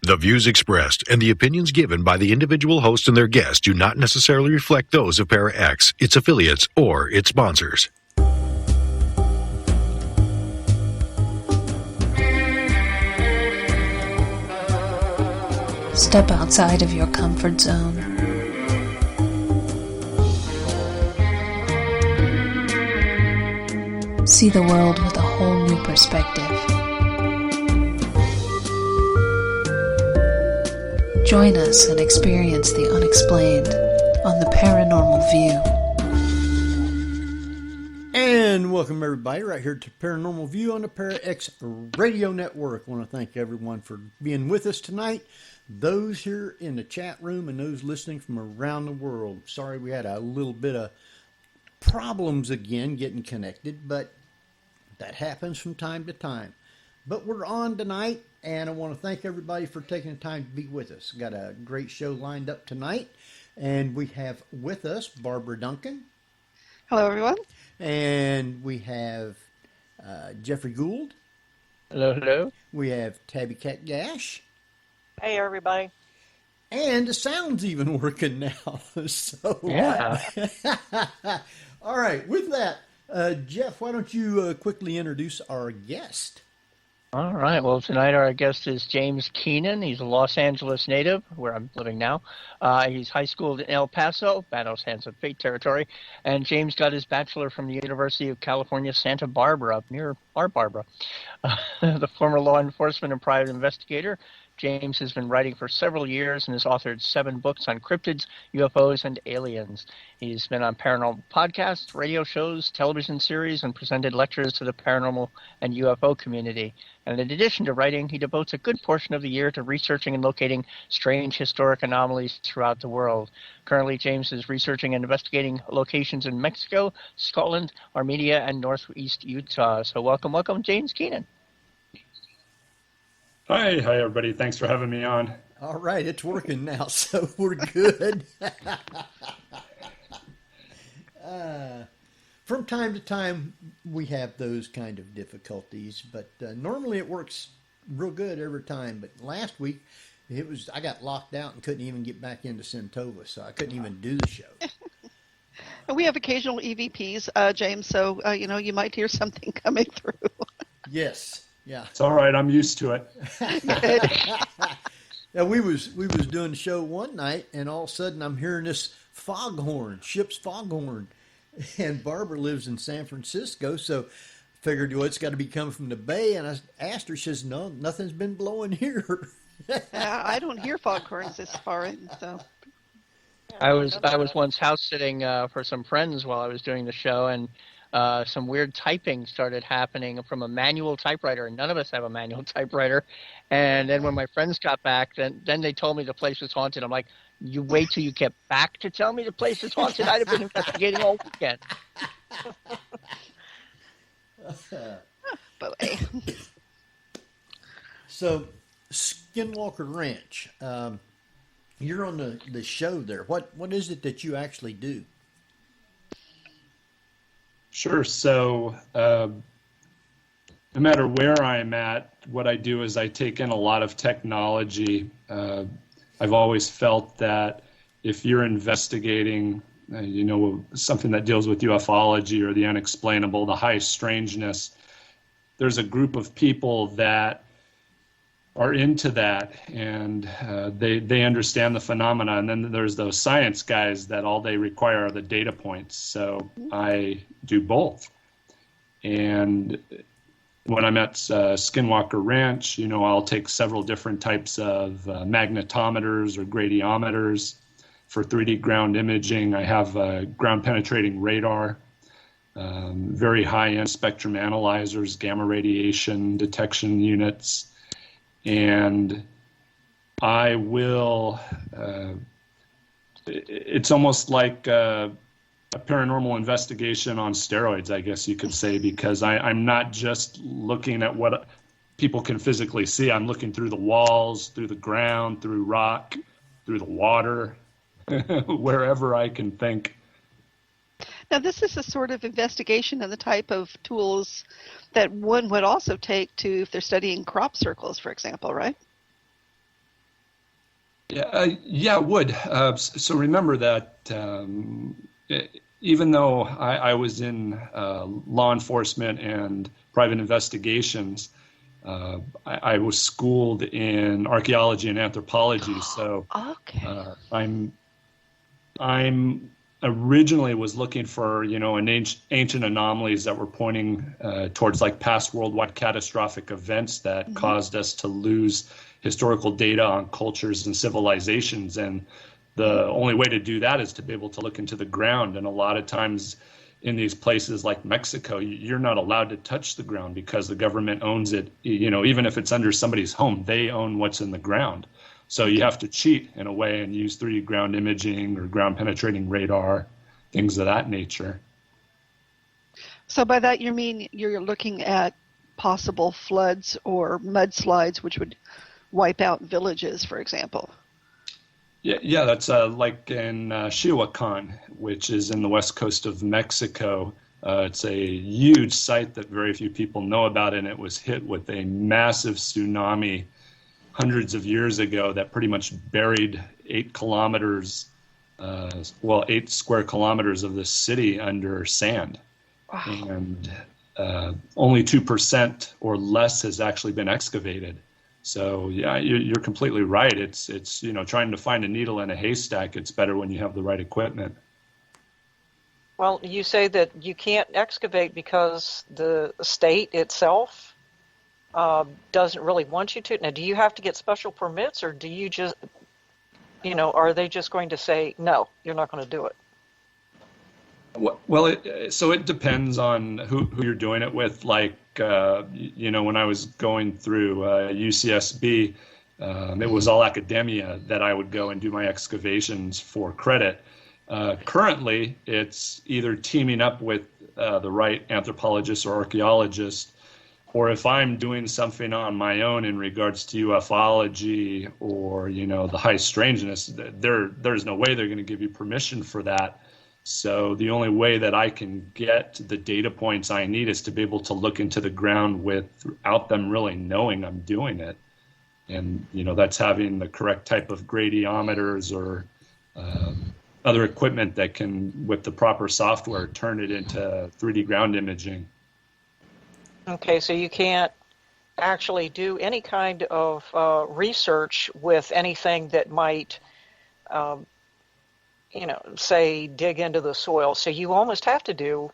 The views expressed and the opinions given by the individual host and their guests do not necessarily reflect those of Para-X, its affiliates, or its sponsors. Step outside of your comfort zone. See the world with a whole new perspective. Join us and experience the unexplained on the Paranormal View. And welcome everybody right here to Paranormal View on the Para-X Radio Network. I want to thank everyone for being with us tonight. Those here in the chat room and those listening from around the world. Sorry we had a little bit of problems again getting connected, but that happens from time to time. But we're on tonight, and I want to thank everybody for taking the time to be with us. Got a great show lined up tonight, and we have with us Barbara Duncan. Hello, everyone. And we have Jeffrey Gould. Hello, hello. We have Tabby Cat Gash. Hey, everybody. And the sound's even working now. So yeah. All right, with that, Jeff, why don't you quickly introduce our guest? All right. Well, tonight our guest is James Keenan. He's a Los Angeles native, where I'm living now. He's high schooled in El Paso, Battles Hands of Fate territory. And James got his bachelor from the University of California, Santa Barbara, near our Barbara. The former law enforcement and private investigator, James has been writing for several years and has authored 7 books on cryptids, UFOs, and aliens. He's been on paranormal podcasts, radio shows, television series, and presented lectures to the paranormal and UFO community. And in addition to writing, he devotes a good portion of the year to researching and locating strange historic anomalies throughout the world. Currently, James is researching and investigating locations in Mexico, Scotland, Armenia, and northeast Utah. So welcome, James Keenan. Hi, everybody. Thanks for having me on. All right, it's working now, so we're good. From time to time, we have those kind of difficulties, but normally it works real good every time. But last week, I got locked out and couldn't even get back into Centova, so I couldn't even do the show. We have occasional EVPs, James, so you might hear something coming through. Yes. Yeah, it's all right. I'm used to it. Yeah, we was doing the show one night, and all of a sudden I'm hearing this ship's foghorn, and Barbara lives in San Francisco, so figured, well, it's got to be coming from the bay. And I asked her, she says, no, nothing's been blowing here. I don't hear foghorns this far in, so. I was once house sitting for some friends while I was doing the show, and some weird typing started happening from a manual typewriter, and none of us have a manual typewriter. And then when my friends got back, then they told me the place was haunted. I'm like, you wait till you get back to tell me the place is haunted? I'd have been investigating all weekend. So, Skinwalker Ranch, you're on the show there. What is it that you actually do? Sure. So no matter where I'm at, what I do is I take in a lot of technology. I've always felt that if you're investigating, something that deals with ufology or the unexplainable, the high strangeness, there's a group of people that are into that, and they understand the phenomena. And then there's those science guys that all they require are the data points. So I do both. And when I'm at Skinwalker Ranch, I'll take several different types of magnetometers or gradiometers for 3D ground imaging. I have ground penetrating radar, very high-end spectrum analyzers, gamma radiation detection units. And I will, it's almost like a paranormal investigation on steroids, I guess you could say, because I'm not just looking at what people can physically see. I'm looking through the walls, through the ground, through rock, through the water, wherever I can think. Now, this is a sort of investigation of the type of tools that one would also take to, if they're studying crop circles, for example, right? Yeah, it would. So remember that even though I was in law enforcement and private investigations, I was schooled in archaeology and anthropology. So Okay. I'm originally was looking for, an ancient anomalies that were pointing towards like past worldwide catastrophic events that caused us to lose historical data on cultures and civilizations. And the only way to do that is to be able to look into the ground. And a lot of times in these places like Mexico, you're not allowed to touch the ground because the government owns it. Even if it's under somebody's home, they own what's in the ground. So you have to cheat in a way and use 3D ground imaging or ground penetrating radar, things of that nature. So by that you mean you're looking at possible floods or mudslides, which would wipe out villages, for example. Yeah, that's like in Chihuacan, which is in the west coast of Mexico. It's a huge site that very few people know about, and it was hit with a massive tsunami hundreds of years ago that pretty much buried 8 square kilometers of the city under sand. Wow. And only 2% or less has actually been excavated. So yeah, you're completely right. It's trying to find a needle in a haystack. It's better when you have the right equipment. Well, you say that you can't excavate because the state itself doesn't really want you to. Now, do you have to get special permits, or do you just, are they just going to say, no, you're not going to do it? Well, it depends on who you're doing it with. Like, when I was going through UCSB, it was all academia that I would go and do my excavations for credit. Currently, it's either teaming up with the right anthropologist or archaeologist, or if I'm doing something on my own in regards to ufology or, the high strangeness, there's no way they're going to give you permission for that. So the only way that I can get the data points I need is to be able to look into the ground without them really knowing I'm doing it. And, that's having the correct type of gradiometers or other equipment that can, with the proper software, turn it into 3D ground imaging. Okay, so you can't actually do any kind of research with anything that might, say dig into the soil. So you almost have to do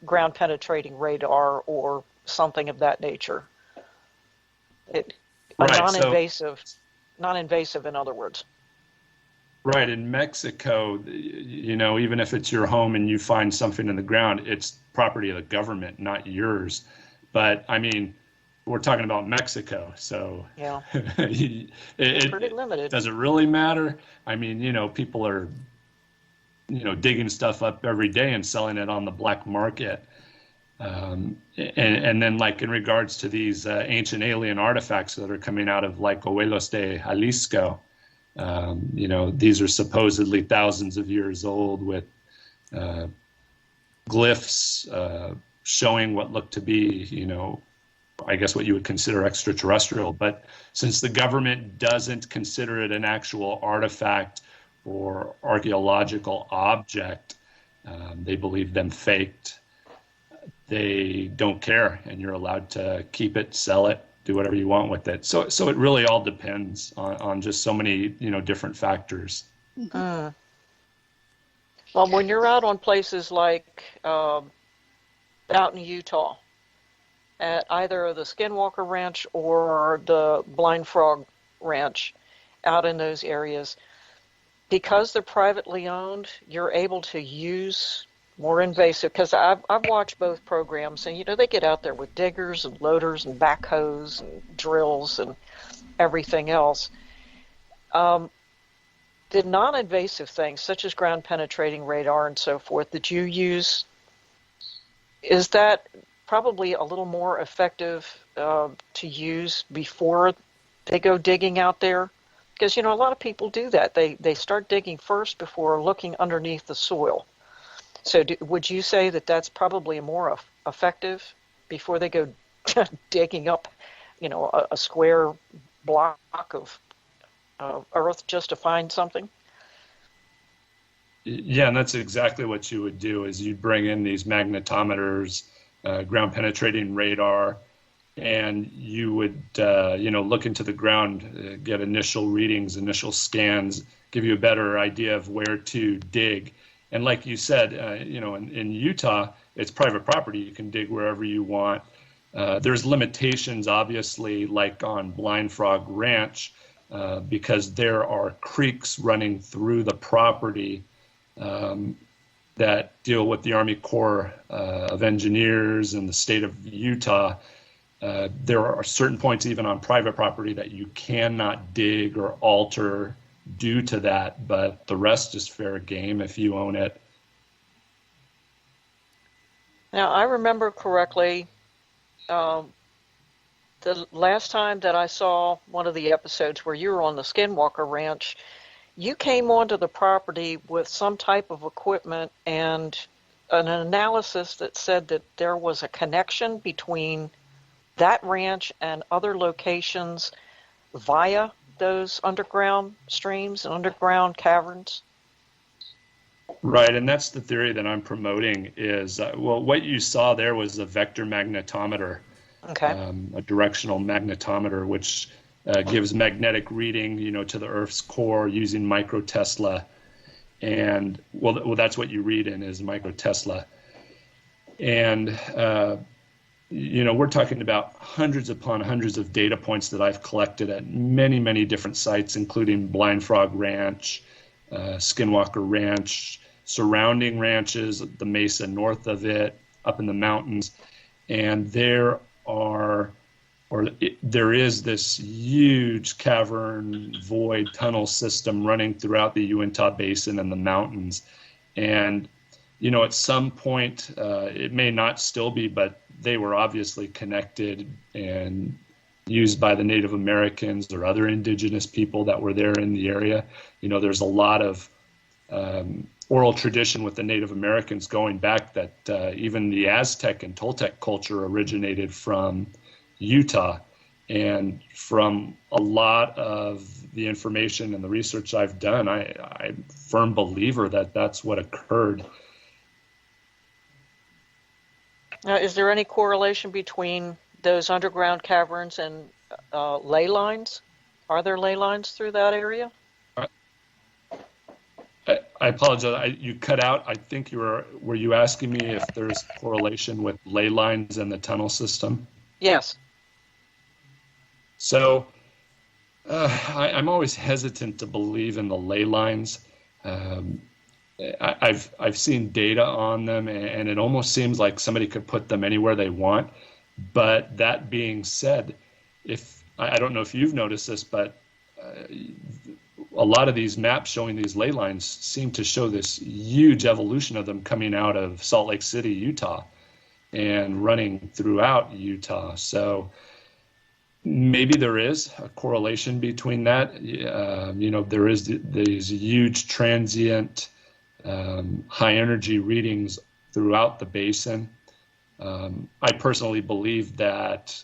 ground penetrating radar or something of that nature. Non-invasive in other words. Right. In Mexico, even if it's your home and you find something in the ground, it's property of the government, not yours. But I mean, we're talking about Mexico, so yeah, it's pretty limited. Does it really matter? I mean, people are, digging stuff up every day and selling it on the black market. And then, like, in regards to these ancient alien artifacts that are coming out of, like, Huelos de Jalisco, these are supposedly thousands of years old with glyphs showing what looked to be, I guess what you would consider extraterrestrial. But since the government doesn't consider it an actual artifact or archaeological object, they believe them faked. They don't care, and you're allowed to keep it, sell it, do whatever you want with it. So it really all depends on just so many, different factors. Well, when you're out on places like out in Utah, at either the Skinwalker Ranch or the Blind Frog Ranch, out in those areas, because they're privately owned, you're able to use more invasive, because I've watched both programs, and they get out there with diggers and loaders and backhoes and drills and everything else. The non-invasive things, such as ground penetrating radar and so forth, that you use, is that probably a little more effective to use before they go digging out there? Because a lot of people do that. They start digging first before looking underneath the soil. So would you say that that's probably more effective before they go digging up, a square block of Earth just to find something? Yeah, and that's exactly what you would do is you'd bring in these magnetometers, ground penetrating radar, and you would, look into the ground, get initial readings, initial scans, give you a better idea of where to dig. And like you said, in Utah, it's private property. You can dig wherever you want. There's limitations, obviously, like on Blind Frog Ranch, because there are creeks running through the property that deal with the Army Corps of Engineers and the state of Utah. There are certain points even on private property that you cannot dig or alter due to that, but the rest is fair game if you own it. Now, I remember correctly, the last time that I saw one of the episodes where you were on the Skinwalker Ranch, you came onto the property with some type of equipment and an analysis that said that there was a connection between that ranch and other locations via those underground streams and underground caverns. Right, and that's the theory that I'm promoting is, what you saw there was a vector magnetometer, Okay. a directional magnetometer, which gives magnetic reading, to the Earth's core using microtesla. And, well, that's what you read in is microtesla. And, we're talking about hundreds upon hundreds of data points that I've collected at many, many different sites, including Blind Frog Ranch, Skinwalker Ranch, surrounding ranches, the mesa north of it, up in the mountains. And there is this huge cavern, void, tunnel system running throughout the Uinta Basin and the mountains. And, at some point, it may not still be, but they were obviously connected and used by the Native Americans or other indigenous people that were there in the area. There's a lot of oral tradition with the Native Americans going back that even the Aztec and Toltec culture originated from Utah. And from a lot of the information and the research I've done, I'm a firm believer that that's what occurred. Now, is there any correlation between those underground caverns and ley lines? Are there ley lines through that area? I apologize. You cut out. I think were you asking me if there's correlation with ley lines and the tunnel system? Yes. So I'm always hesitant to believe in the ley lines. I've seen data on them, and it almost seems like somebody could put them anywhere they want. But that being said, I don't know if you've noticed this, but a lot of these maps showing these ley lines seem to show this huge evolution of them coming out of Salt Lake City, Utah, and running throughout Utah. So maybe there is a correlation between that. There is these huge transient high energy readings throughout the basin. I personally believe that,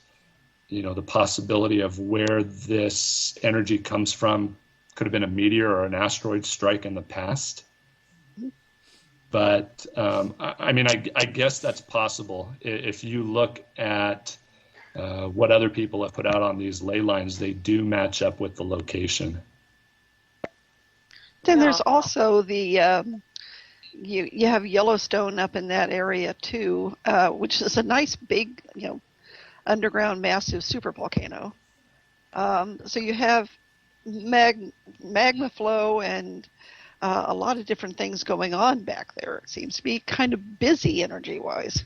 the possibility of where this energy comes from could have been a meteor or an asteroid strike in the past. But I guess that's possible. If you look at what other people have put out on these ley lines, they do match up with the location. Then there's also the you have Yellowstone up in that area too, which is a nice big underground massive supervolcano. So you have magma flow and a lot of different things going on back there. It seems to be kind of busy energy wise.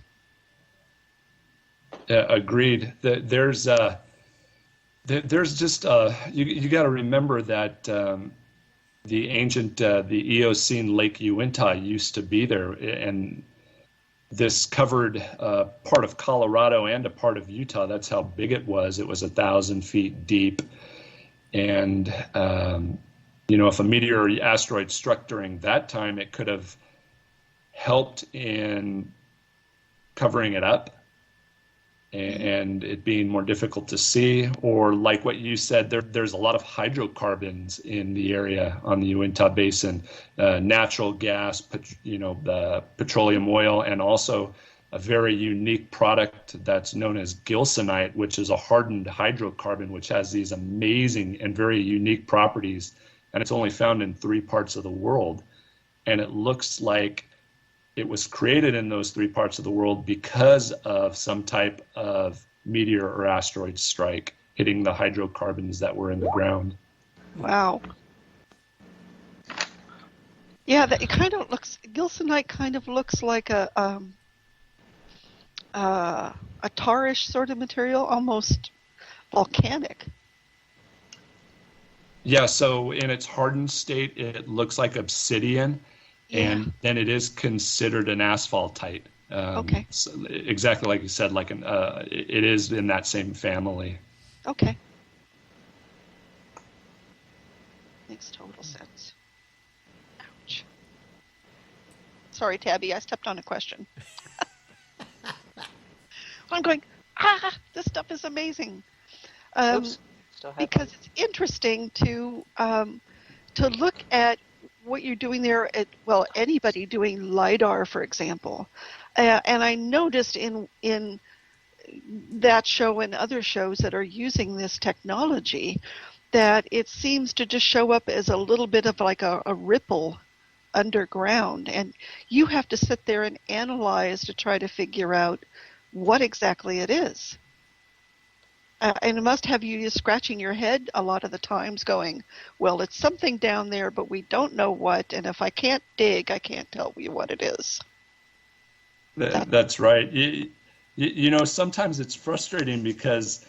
Agreed. There's just you got to remember that the ancient the Eocene Lake Uinta used to be there, and this covered part of Colorado and a part of Utah. That's how big it was. It was 1,000 feet deep, and if a meteor or asteroid struck during that time, it could have helped in covering it up. and it being more difficult to see, or like what you said, there's a lot of hydrocarbons in the area on the Uinta Basin, natural gas, the petroleum oil, and also a very unique product that's known as gilsonite, which is a hardened hydrocarbon, which has these amazing and very unique properties, and it's only found in 3 parts of the world. And it looks like it was created in those 3 parts of the world because of some type of meteor or asteroid strike hitting the hydrocarbons that were in the ground. Wow. Yeah, gilsonite kind of looks like a tarish sort of material, almost volcanic. Yeah, so in its hardened state, it looks like obsidian, and then it is considered an asphaltite. Okay. So exactly like you said, it is in that same family. Okay. Makes total sense. Ouch. Sorry, Tabby, I stepped on a question. I'm going, this stuff is amazing. Because it's interesting to look at what you're doing there. Anybody doing LiDAR, for example. And I noticed in that show and other shows that are using this technology that it seems to just show up as a little bit of like a ripple underground. And you have to sit there and analyze to try to figure out what exactly it is. And it must have you scratching your head a lot of the times going, well, it's something down there, but we don't know what, and if I can't dig, I can't tell you what it is. That's right. You know, sometimes it's frustrating because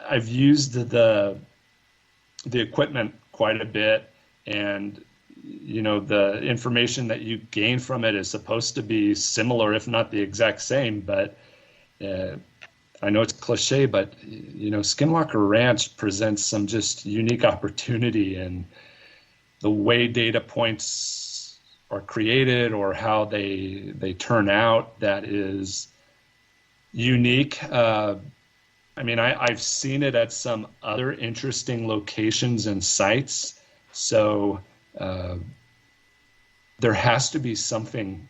I've used the equipment quite a bit, and the information that you gain from it is supposed to be similar, if not the exact same, but I know it's cliche, but Skinwalker Ranch presents some just unique opportunity in the way data points are created or how they turn out that is unique. I've seen it at some other interesting locations and sites, so there has to be something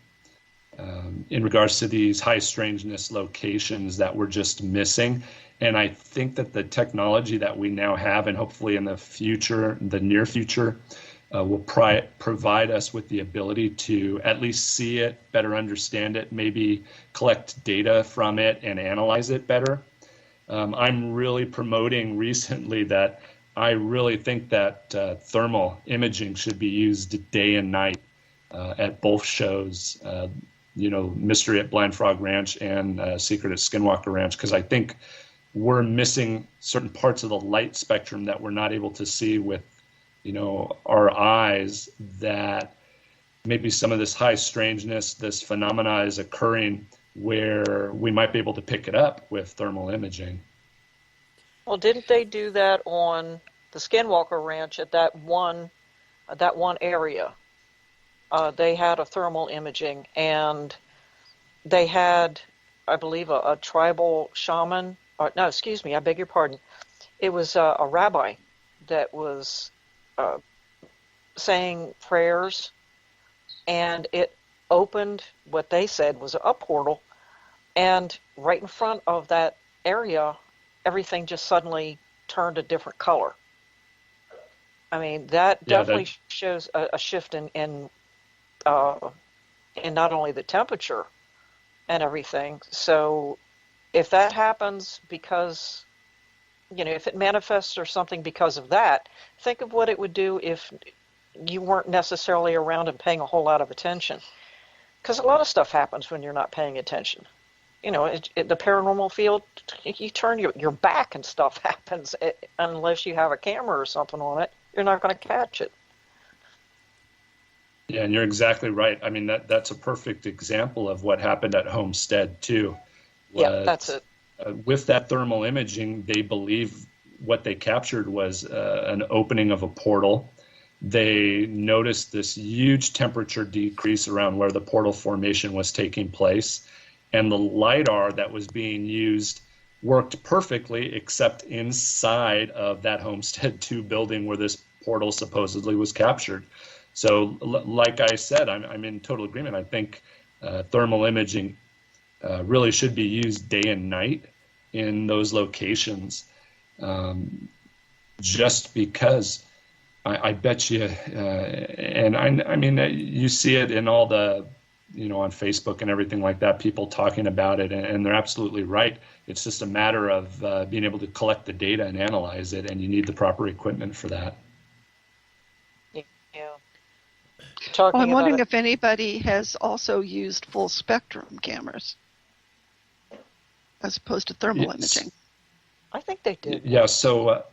in regards to these high strangeness locations that we're just missing. And I think that the technology that we now have, and hopefully in the near future, will provide us with the ability to at least see it, better understand it, maybe collect data from it and analyze it better. I'm really promoting recently that I really think that thermal imaging should be used day and night at both shows, Mystery at Blind Frog Ranch and Secret at Skinwalker Ranch, because I think we're missing certain parts of the light spectrum that we're not able to see with, our eyes, that maybe some of this high strangeness, this phenomena is occurring where we might be able to pick it up with thermal imaging. Well, didn't they do that on the Skinwalker Ranch at that one area? They had a thermal imaging, and they had, I believe, a tribal shaman. No, excuse me, I beg your pardon. It was a rabbi that was saying prayers, and it opened what they said was a portal, and right in front of that area, everything just suddenly turned a different color. I mean, that definitely shows a shift in not only the temperature and everything. So if that happens because, if it manifests or something because of that, think of what it would do if you weren't necessarily around and paying a whole lot of attention. Because a lot of stuff happens when you're not paying attention. The paranormal field, you turn your back and stuff happens. Unless you have a camera or something on it, you're not going to catch it. Yeah, and you're exactly right. I mean, that's a perfect example of what happened at Homestead, too. Yeah, that's it. With that thermal imaging, they believe what they captured was an opening of a portal. They noticed this huge temperature decrease around where the portal formation was taking place. and the LiDAR that was being used worked perfectly, except inside of that Homestead 2 building where this portal supposedly was captured. So like I said, I'm in total agreement. I think thermal imaging really should be used day and night in those locations, just because I bet you, and I mean, you see it in all the, on Facebook and everything like that, people talking about it, and they're absolutely right. It's just a matter of being able to collect the data and analyze it, and you need the proper equipment for that. Yeah. Well, I'm wondering if anybody has also used full spectrum cameras as opposed to thermal imaging. I think they did. Yeah, so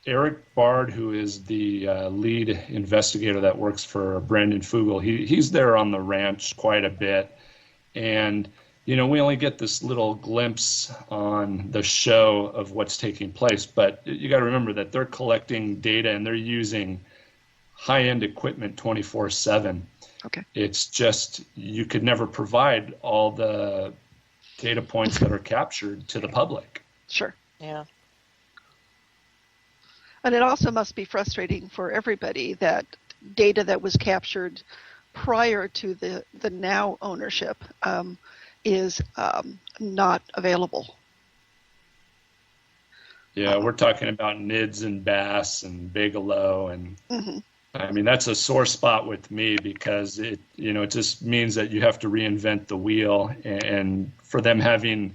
Eric Bard, who is the lead investigator that works for Brandon Fugel, he's there on the ranch quite a bit. And, we only get this little glimpse on the show of what's taking place. But you got to remember that they're collecting data and they're using high-end equipment 24/7. Okay. It's just you could never provide all the data points that are captured to the public. Sure. Yeah. And it also must be frustrating for everybody that data that was captured prior to the now ownership is not available. Yeah, we're talking about NIDS and bass and bigelow, and I mean that's a sore spot with me because it just means that you have to reinvent the wheel, and for them having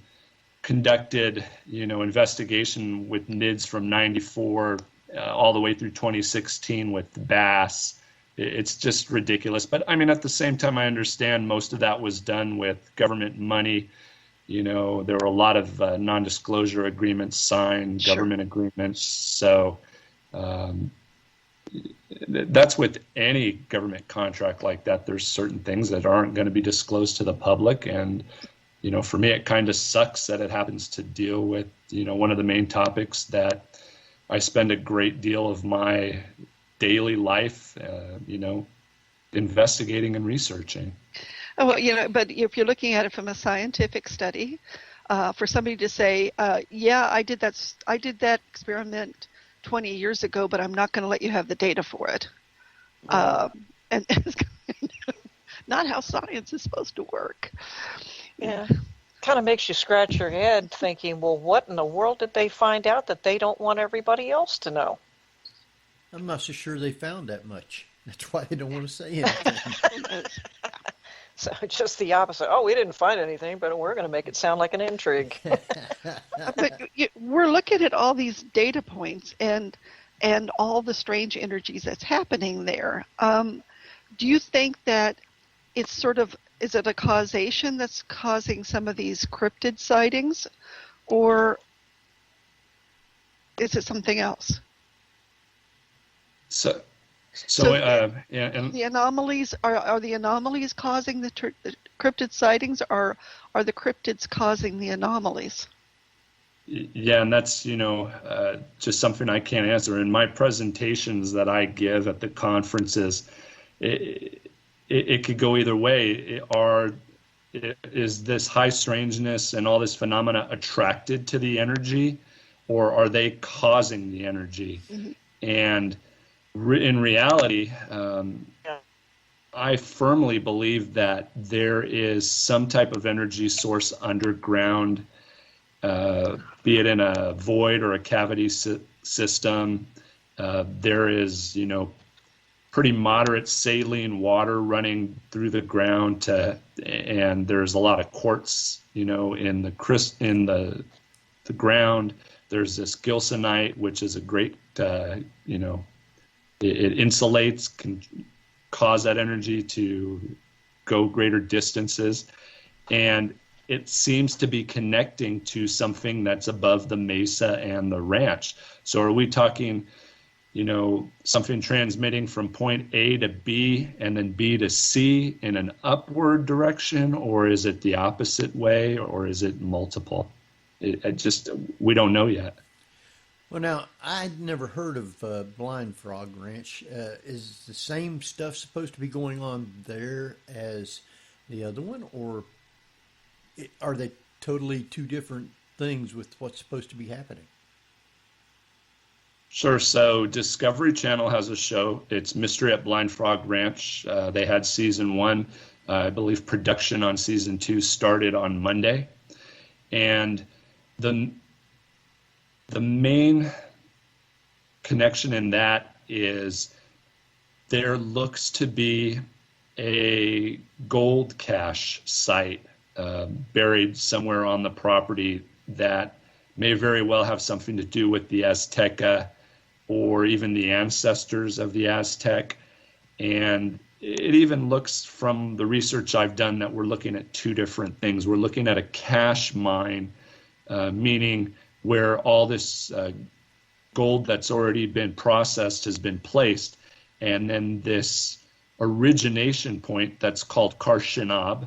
conducted investigation with NIDS from '94 all the way through 2016 with bass, it's just ridiculous. But I mean, at the same time, I understand most of that was done with government money. There were a lot of non-disclosure agreements signed, Sure. government agreements. So that's with any government contract like that. There's certain things that aren't going to be disclosed to the public. And, for me, it kind of sucks that it happens to deal with, one of the main topics that I spend a great deal of my daily life, investigating and researching. Oh, well, but if you're looking at it from a scientific study, for somebody to say, yeah, I did that experiment 20 years ago, but I'm not going to let you have the data for it. And it's kind of not how science is supposed to work. Yeah. Kind of makes you scratch your head thinking, well, what in the world did they find out that they don't want everybody else to know? I'm not so sure they found that much. That's why they don't want to say anything. So just the opposite. Oh, we didn't find anything, but we're going to make it sound like an intrigue. But we're looking at all these data points and all the strange energies that's happening there. Do you think that it's is it a causation that's causing some of these cryptid sightings, or is it something else? So yeah, and the anomalies are the anomalies causing the cryptid sightings, or are the cryptids causing the anomalies? Yeah, and that's just something I can't answer. In my presentations that I give at the conferences, it could go either way. Is this high strangeness and all this phenomena attracted to the energy, or are they causing the energy? Mm-hmm. And in reality, I firmly believe that there is some type of energy source underground, be it in a void or a cavity system. There is, pretty moderate saline water running through the ground, and there's a lot of quartz, in the ground. There's this gilsonite, which is a great, it insulates, can cause that energy to go greater distances. And it seems to be connecting to something that's above the mesa and the ranch. So are we talking, something transmitting from point A to B and then B to C in an upward direction, or is it the opposite way, or is it multiple? We don't know yet. Well, now, I'd never heard of Blind Frog Ranch. Is the same stuff supposed to be going on there as the other one, or are they totally two different things with what's supposed to be happening? Sure. So Discovery Channel has a show. It's Mystery at Blind Frog Ranch. They had season 1. I believe production on season 2 started on Monday. And the main connection in that is there looks to be a gold cache site buried somewhere on the property that may very well have something to do with the Azteca or even the ancestors of the Aztec. And it even looks, from the research I've done, that we're looking at two different things. We're looking at a cache mine, meaning where all this gold that's already been processed has been placed, and then this origination point that's called Karshinab,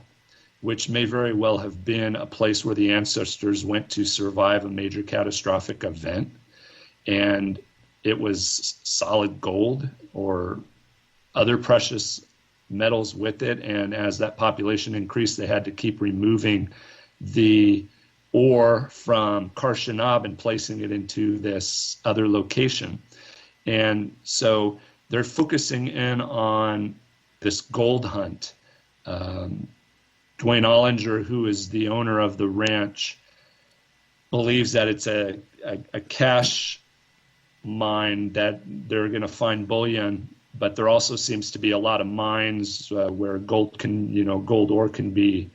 which may very well have been a place where the ancestors went to survive a major catastrophic event. And it was solid gold or other precious metals with it. And as that population increased, they had to keep removing the ore from Karshinab and placing it into this other location. And so they're focusing in on this gold hunt. Dwayne Ollinger, who is the owner of the ranch, believes that it's a cache mine, that they're going to find bullion, but there also seems to be a lot of mines where gold ore can be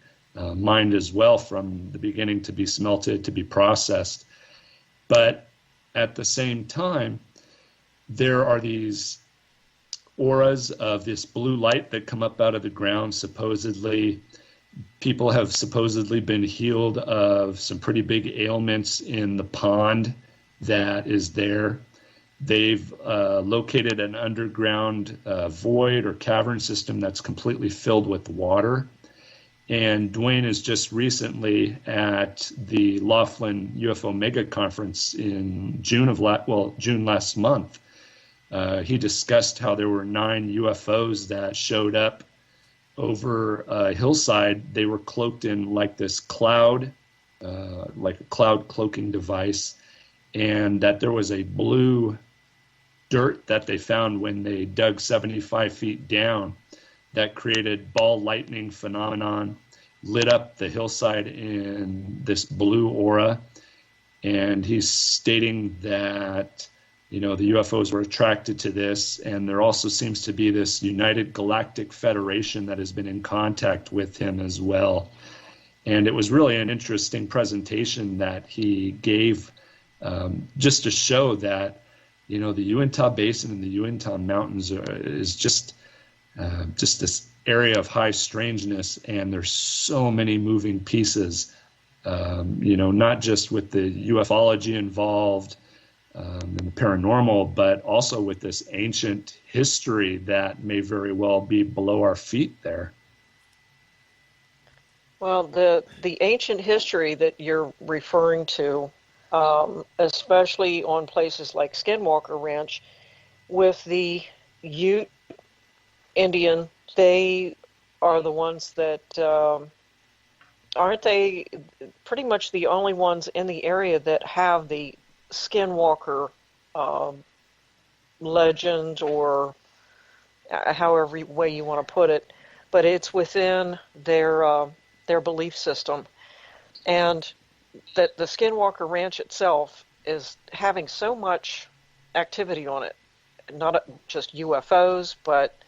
mined as well, from the beginning to be smelted, to be processed. But at the same time, there are these auras of this blue light that come up out of the ground. Supposedly, people have supposedly been healed of some pretty big ailments in the pond that is there. They've located an underground void or cavern system that's completely filled with water. And Dwayne is just recently at the Laughlin UFO Mega Conference in June last month. He discussed how there were 9 UFOs that showed up over a hillside. They were cloaked in like this cloud, like a cloud cloaking device, and that there was a blue dirt that they found when they dug 75 feet down that created ball lightning phenomenon, lit up the hillside in this blue aura. And he's stating that, the UFOs were attracted to this, and there also seems to be this United Galactic Federation that has been in contact with him as well. And it was really an interesting presentation that he gave, just to show that, the Uintah Basin and the Uintah Mountains is just this area of high strangeness, and there's so many moving pieces, not just with the ufology involved and the paranormal, but also with this ancient history that may very well be below our feet there. Well, the ancient history that you're referring to, especially on places like Skinwalker Ranch, with the Ute Indian, they are the ones that, aren't they pretty much the only ones in the area that have the Skinwalker legend, or however way you want to put it, but it's within their belief system. And that the Skinwalker Ranch itself is having so much activity on it, not just UFOs, but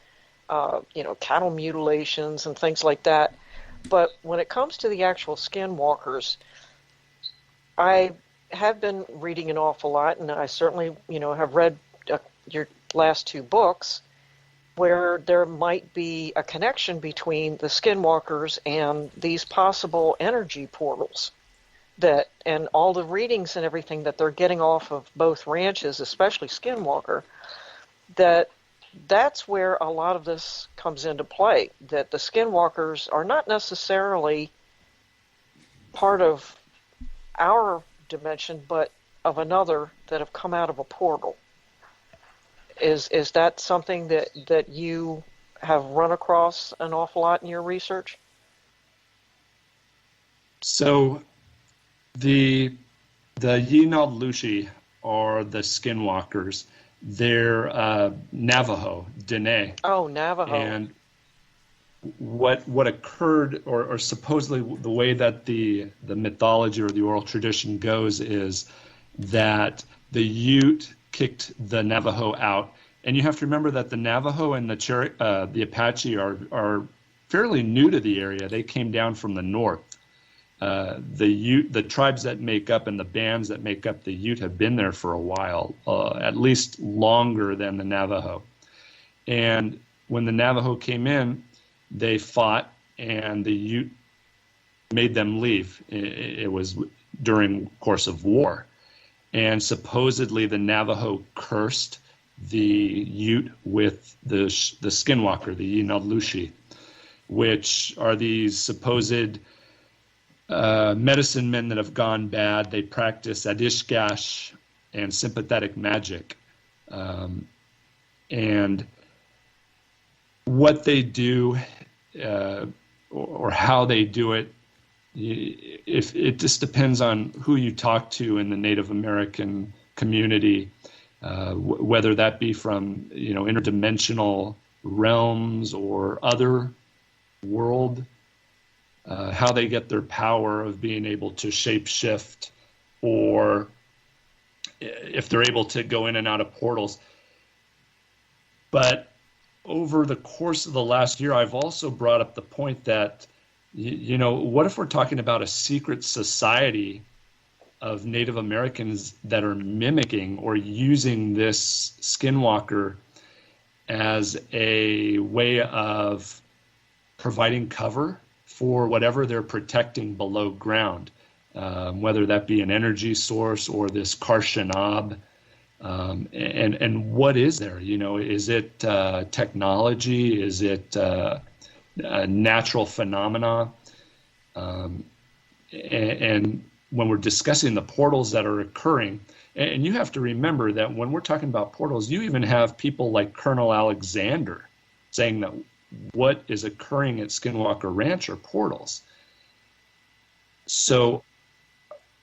cattle mutilations and things like that. But when it comes to the actual skinwalkers, I have been reading an awful lot, and I certainly, have read your last 2 books, where there might be a connection between the skinwalkers and these possible energy portals. And all the readings and everything that they're getting off of both ranches, especially Skinwalker, that's where a lot of this comes into play, that the Skinwalkers are not necessarily part of our dimension, but of another, that have come out of a portal. Is that something that you have run across an awful lot in your research? So the Yinald-Lushi are the skinwalkers. They're Navajo, Dene. Oh, Navajo. And what occurred, or supposedly the way that the mythology or the oral tradition goes, is that the Ute kicked the Navajo out. And you have to remember that the Navajo and the Apache are fairly new to the area. They came down from the north. The tribes that make up and the bands that make up the Ute have been there for a while, at least longer than the Navajo. And when the Navajo came in, they fought, and the Ute made them leave. It was during the course of war. And supposedly the Navajo cursed the Ute with the skinwalker, the Yinald-Lushi, which are these supposed medicine men that have gone bad. They practice adishgash and sympathetic magic. And what they do, or how they do it, if it just depends on who you talk to in the Native American community, whether that be from interdimensional realms or other world, how they get their power of being able to shapeshift, or if they're able to go in and out of portals. But over the course of the last year, I've also brought up the point that, what if we're talking about a secret society of Native Americans that are mimicking or using this skinwalker as a way of providing cover for whatever they're protecting below ground, whether that be an energy source or this Karshanab. And what is there? Is it technology? Is it a natural phenomena? And when we're discussing the portals that are occurring, and you have to remember that when we're talking about portals, you even have people like Colonel Alexander saying that what is occurring at Skinwalker Ranch are portals. So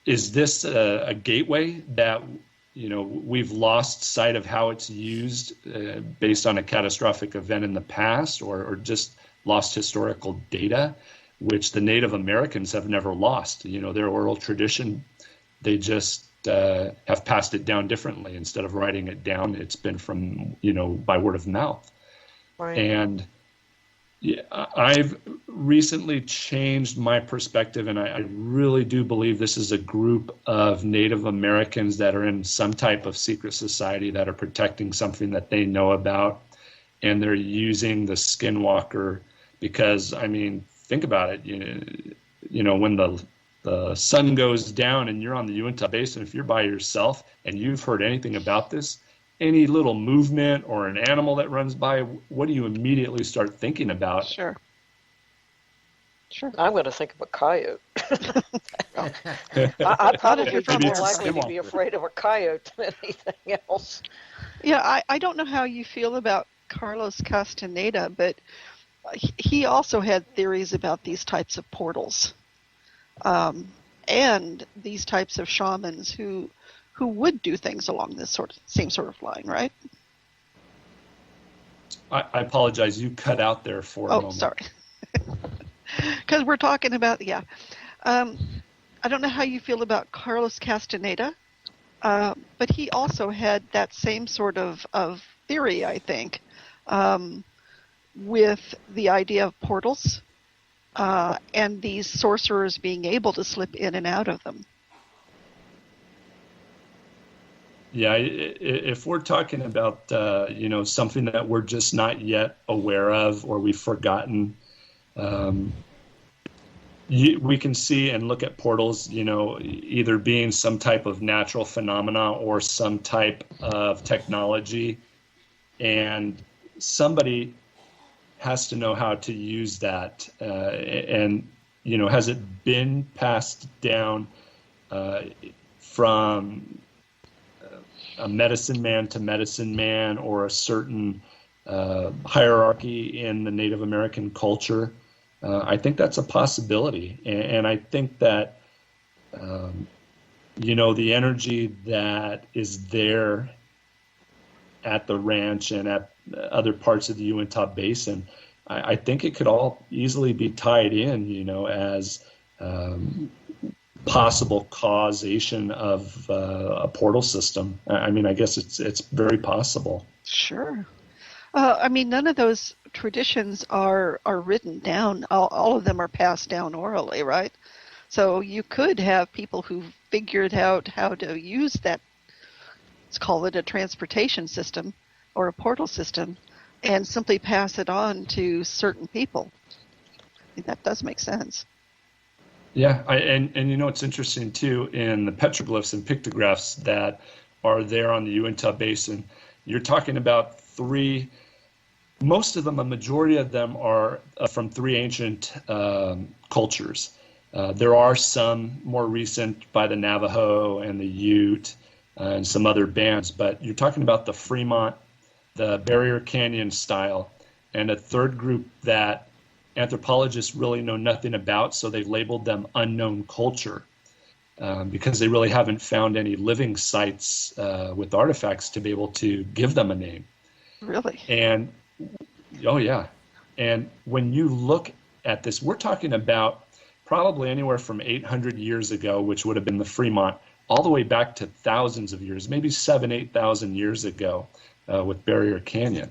is this a gateway that we've lost sight of how it's used based on a catastrophic event in the past, or just lost historical data, which the Native Americans have never lost? Their oral tradition, they just have passed it down differently. Instead of writing it down, it's been from, by word of mouth. Right. And yeah, I've recently changed my perspective, and I really do believe this is a group of Native Americans that are in some type of secret society that are protecting something that they know about, and they're using the skinwalker because, think about it. When the sun goes down and you're on the Uinta Basin, if you're by yourself and you've heard anything about this, any little movement or an animal that runs by, what do you immediately start thinking about? Sure. I'm going to think of a coyote. I'd probably be more likely to be afraid of a coyote than anything else. Yeah, I don't know how you feel about Carlos Castaneda, but he also had theories about these types of portals, and these types of shamans who would do things along this same sort of line, right? I apologize. You cut out there for a moment. Oh, sorry. Because we're talking about, I don't know how you feel about Carlos Castaneda, but he also had that same sort of theory, I think, with the idea of portals and these sorcerers being able to slip in and out of them. Yeah, if we're talking about, something that we're just not yet aware of or we've forgotten, we can see and look at portals, either being some type of natural phenomena or some type of technology. And somebody has to know how to use that. And has it been passed down from a medicine man to medicine man, or a certain hierarchy in the Native American culture? I think that's a possibility. And I think that, the energy that is there at the ranch and at other parts of the Uinta Basin, I think it could all easily be tied in, as possible causation of a portal system. I mean, I guess it's very possible. Sure. None of those traditions are written down. All of them are passed down orally, right? So you could have people who figured out how to use that, let's call it a transportation system or a portal system, and simply pass it on to certain people. I think that does make sense. Yeah, and it's interesting too, in the petroglyphs and pictographs that are there on the Uinta Basin, you're talking about most of them, a majority of them are from three ancient cultures. There are some more recent by the Navajo and the Ute and some other bands, but you're talking about the Fremont, the Barrier Canyon style, and a third group that anthropologists really know nothing about, so they've labeled them unknown culture because they really haven't found any living sites with artifacts to be able to give them a name. Really? And, oh yeah. And when you look at this, we're talking about probably anywhere from 800 years ago, which would have been the Fremont, all the way back to thousands of years, maybe 8,000 years ago with Barrier Canyon.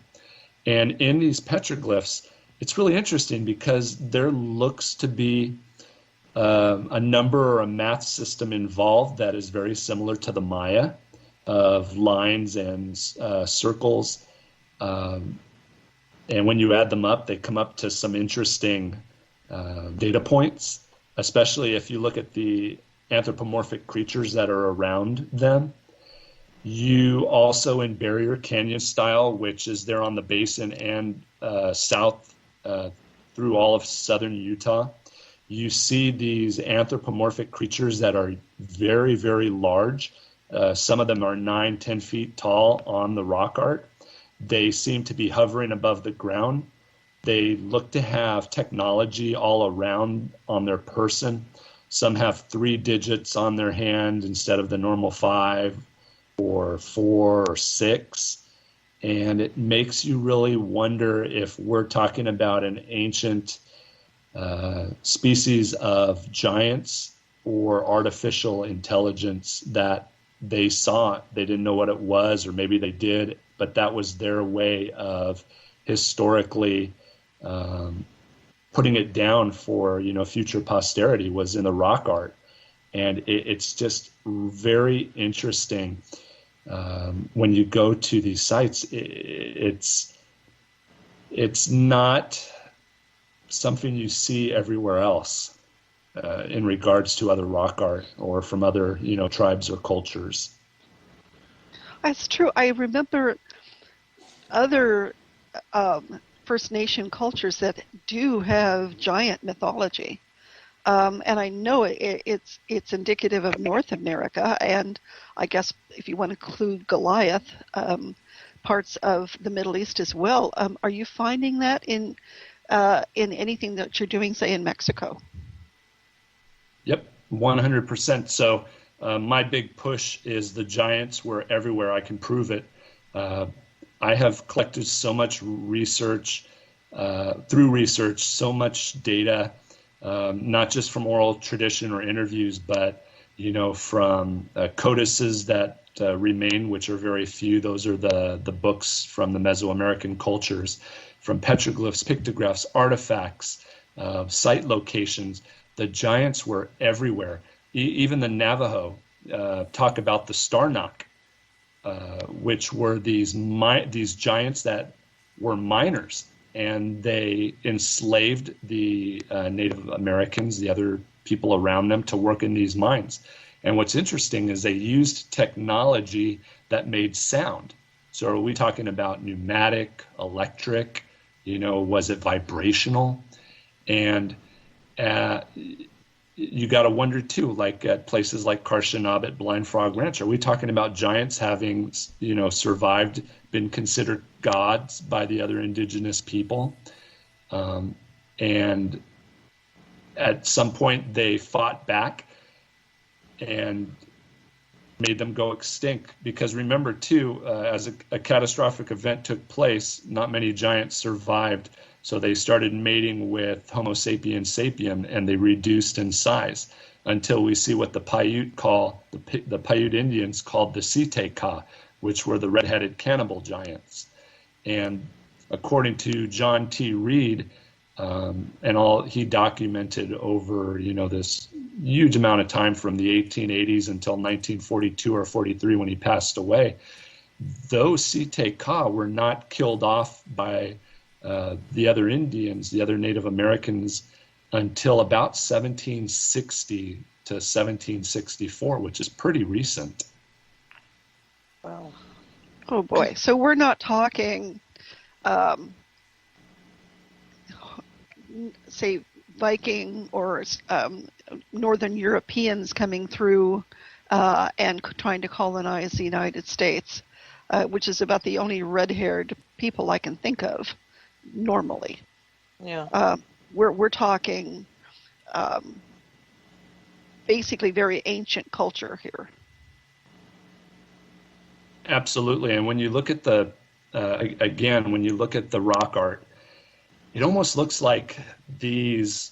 And in these petroglyphs, it's really interesting because there looks to be a number or a math system involved that is very similar to the Maya, of lines and circles. And when you add them up, they come up to some interesting data points, especially if you look at the anthropomorphic creatures that are around them. You also, in Barrier Canyon style, which is there on the basin and south through all of southern Utah, you see these anthropomorphic creatures that are very, very large. Some of them are 9-10 feet tall on the rock art. They seem to be hovering above the ground. They look to have technology all around on their person. Some have 3 digits on their hand instead of the normal 5 or 4 or 6. And it makes you really wonder if we're talking about an ancient species of giants or artificial intelligence that they saw. They didn't know what it was, or maybe they did, but that was their way of historically putting it down for future posterity, was in the rock art. And it's just very interesting. When you go to these sites, it's not something you see everywhere else in regards to other rock art or from other tribes or cultures. That's true. I remember other First Nation cultures that do have giant mythology. And I know it's indicative of North America, and I guess if you want to include Goliath, parts of the Middle East as well. Are you finding that in anything that you're doing, say, in Mexico? Yep, 100%. So my big push is the giants were everywhere. I can prove it. I have collected so much research, so much data, not just from oral tradition or interviews, but from codices that remain, which are very few. Those are the books from the Mesoamerican cultures, from petroglyphs, pictographs, artifacts, site locations. The giants were everywhere. Even the Navajo talk about the Starnock, which were these giants that were miners, and they enslaved the Native Americans, the other people around them, to work in these mines. And what's interesting is they used technology that made sound. So are we talking about pneumatic, electric? Was it vibrational? And you got to wonder too, like at places like Karshanab at Blind Frog Ranch, are we talking about giants having, survived, been considered gods by the other indigenous people? And at some point they fought back and made them go extinct. Because remember too, as a catastrophic event took place, not many giants survived. So they started mating with Homo sapiens sapien, and they reduced in size until we see what the Paiute Indians called the Siteka, which were the red-headed cannibal giants. And according to John T. Reed, and all he documented over, this huge amount of time from the 1880s until 1942 or 43 when he passed away, those Siteka were not killed off by the other Indians, the other Native Americans, until about 1760 to 1764, which is pretty recent. Wow. Oh boy. So we're not talking, say, Viking or Northern Europeans coming through and trying to colonize the United States, which is about the only red-haired people I can think of normally. Yeah. We're talking basically very ancient culture here. Absolutely. And when you look at when you look at the rock art, it almost looks like these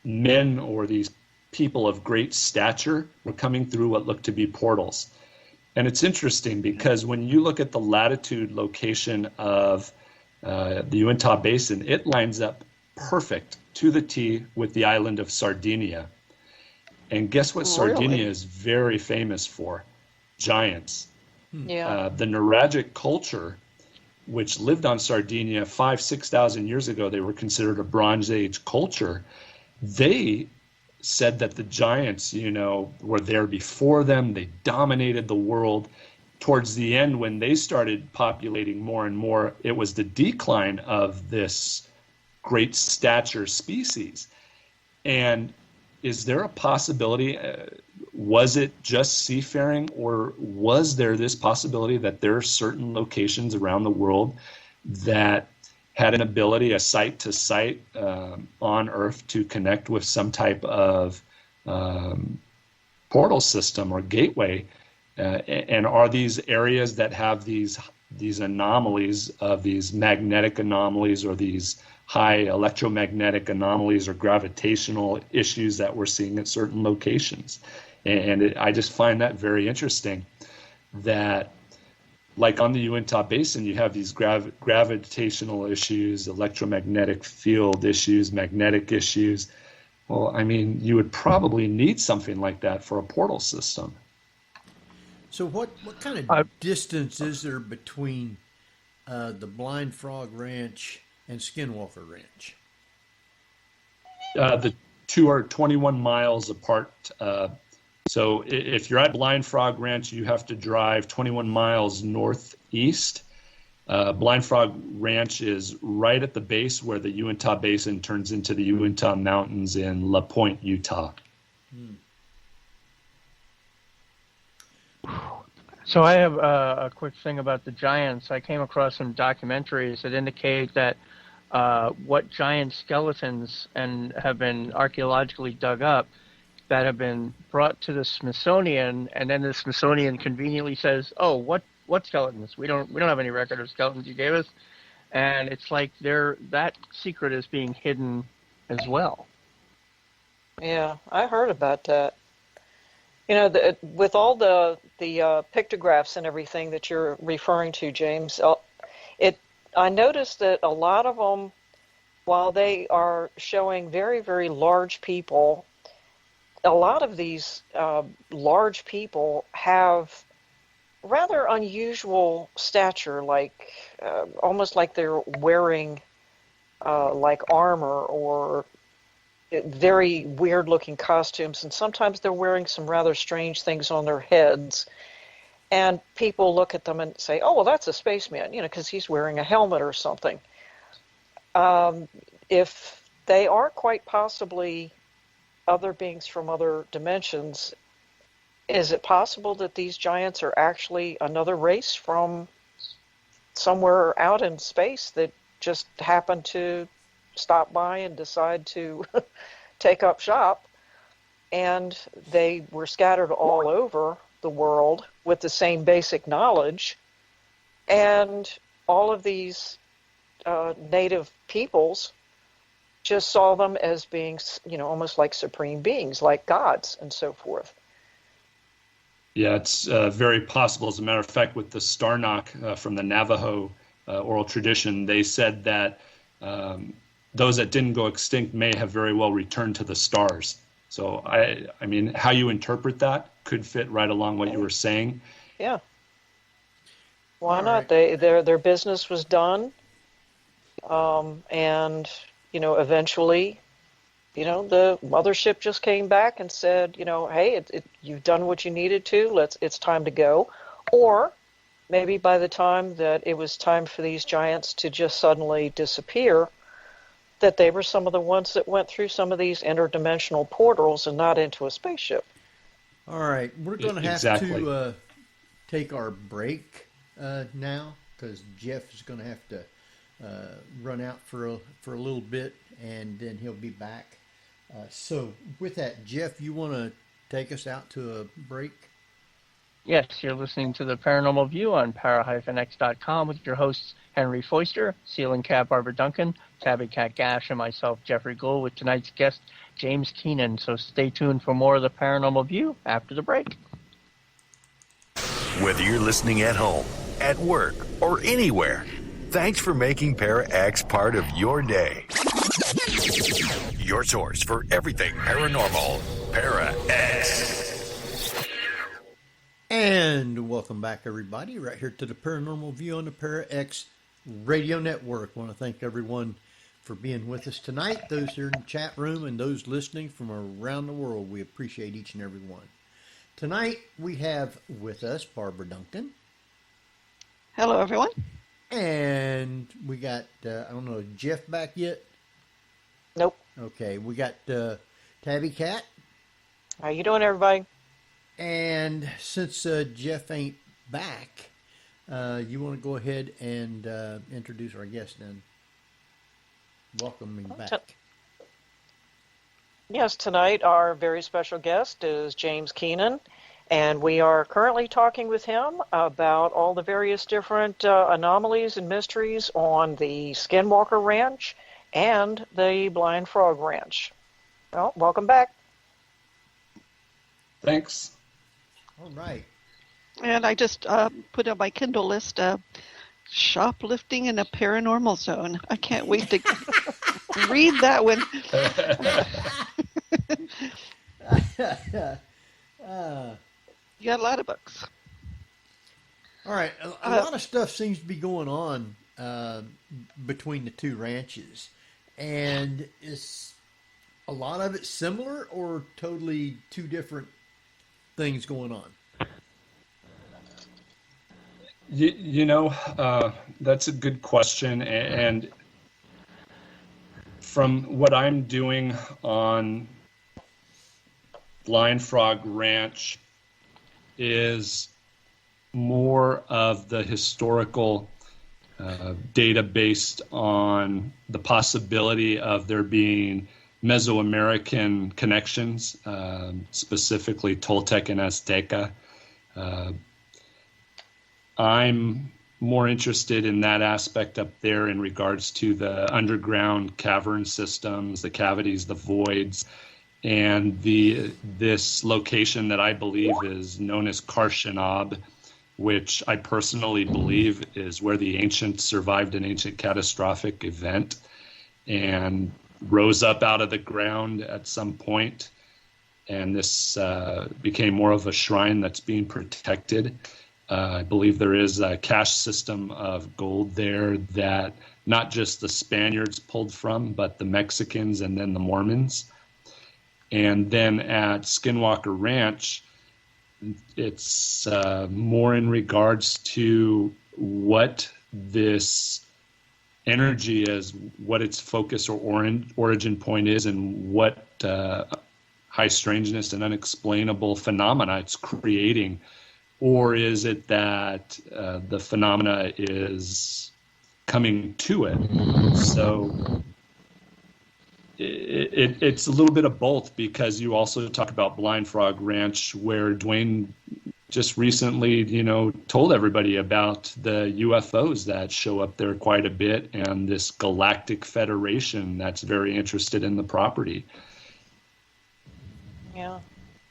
men or these people of great stature were coming through what looked to be portals. And it's interesting because when you look at the latitude location of the Uinta Basin, it lines up perfect to the T with the island of Sardinia. And guess what Sardinia is very famous for? Giants. Yeah. The Nuragic culture, which lived on Sardinia 5,000-6,000 years ago, they were considered a Bronze Age culture. They said that the giants, were there before them. They dominated the world. Towards the end, when they started populating more and more, it was the decline of this great stature species. And is there a possibility, was it just seafaring, or was there this possibility that there are certain locations around the world that had an ability, a site to site on Earth to connect with some type of portal system or gateway? And are these areas that have these anomalies of these magnetic anomalies or these high electromagnetic anomalies or gravitational issues that we're seeing at certain locations? And I just find that very interesting that, like on the Uinta Basin, you have these gravitational issues, electromagnetic field issues, magnetic issues. Well, I mean, you would probably need something like that for a portal system. So what kind of distance is there between the Blind Frog Ranch and Skinwalker Ranch? The two are 21 miles apart. So if you're at Blind Frog Ranch, you have to drive 21 miles northeast. Blind Frog Ranch is right at the base where the Uinta Basin turns into the Uinta Mountains in La Pointe, Utah. So I have a quick thing about the giants. I came across some documentaries that indicate that what giant skeletons have been archaeologically dug up that have been brought to the Smithsonian, and then the Smithsonian conveniently says, "Oh, what skeletons? We don't have any record of skeletons you gave us," and it's like that secret is being hidden as well. Yeah, I heard about that. With all the pictographs and everything that you're referring to, James, I noticed that a lot of them, while they are showing very, very large people, a lot of these large people have rather unusual stature, like almost like they're wearing like armor or very weird-looking costumes, and sometimes they're wearing some rather strange things on their heads. And people look at them and say, "Oh, well, that's a spaceman," because he's wearing a helmet or something. If they are quite possibly other beings from other dimensions, is it possible that these giants are actually another race from somewhere out in space that just happened to stop by and decide to take up shop, and they were scattered all over the world with the same basic knowledge. And all of these native peoples just saw them as being, almost like supreme beings, like gods and so forth. Yeah, it's very possible. As a matter of fact, with the Starnock from the Navajo oral tradition, they said that those that didn't go extinct may have very well returned to the stars. So, I mean, how you interpret that could fit right along what you were saying. Yeah. Why All not? right. Their business was done, and eventually, the mothership just came back and said, hey, you've done what you needed to. It's time to go. Or maybe by the time that it was time for these giants to just suddenly disappear, that they were some of the ones that went through some of these interdimensional portals and not into a spaceship. All right, we're going to have Exactly. to take our break now, because Jeff is going to have to run out for a little bit, and then he'll be back. So with that, Jeff, you want to take us out to a break? Yes, you're listening to the Paranormal View on para-x.com with your hosts Henry Foister, Ceiling Cat Barbara Duncan, Tabby Cat Gash, and myself, Jeffrey Gould, with tonight's guest, James Keenan. So stay tuned for more of the Paranormal View after the break. Whether you're listening at home, at work, or anywhere, thanks for making Para-X part of your day. Your source for everything paranormal, Para-X. And welcome back, everybody, right here to the Paranormal View on the Para-X Radio Network. I want to thank everyone for being with us tonight, those here in the chat room and those listening from around the world. We appreciate each and every one. Tonight, we have with us Barbara Duncan. Hello, everyone. And we got, I don't know, Jeff back yet? Nope. Okay, we got Tabby Cat. How you doing, everybody? And since Jeff ain't back, you want to go ahead and introduce our guest then? Welcome him back. Yes, tonight our very special guest is James Keenan, and we are currently talking with him about all the various different anomalies and mysteries on the Skinwalker Ranch and the Blind Frog Ranch. Well, welcome back. Thanks. All right. And I just put on my Kindle list, Shoplifting in a Paranormal Zone. I can't wait to read that one. You got a lot of books. All right. A lot of stuff seems to be going on between the two ranches. And is a lot of it similar or totally two different things going on? That's a good question. And from what I'm doing on Blind Frog Ranch is more of the historical data based on the possibility of there being Mesoamerican connections, specifically Toltec and Azteca. I'm more interested in that aspect up there in regards to the underground cavern systems, the cavities, the voids, and this location that I believe is known as Karshanab, which I personally believe is where the ancients survived an ancient catastrophic event and rose up out of the ground at some point. And this became more of a shrine that's being protected. I believe there is a cache system of gold there that not just the Spaniards pulled from, but the Mexicans and then the Mormons. And then at Skinwalker Ranch, it's more in regards to what this energy is, what its focus or origin point is, and what high strangeness and unexplainable phenomena it's creating. Or is it that the phenomena is coming to it? So It's a little bit of both, because you also talk about Blind Frog Ranch, where Dwayne just recently, told everybody about the UFOs that show up there quite a bit, and this galactic federation that's very interested in the property. Yeah.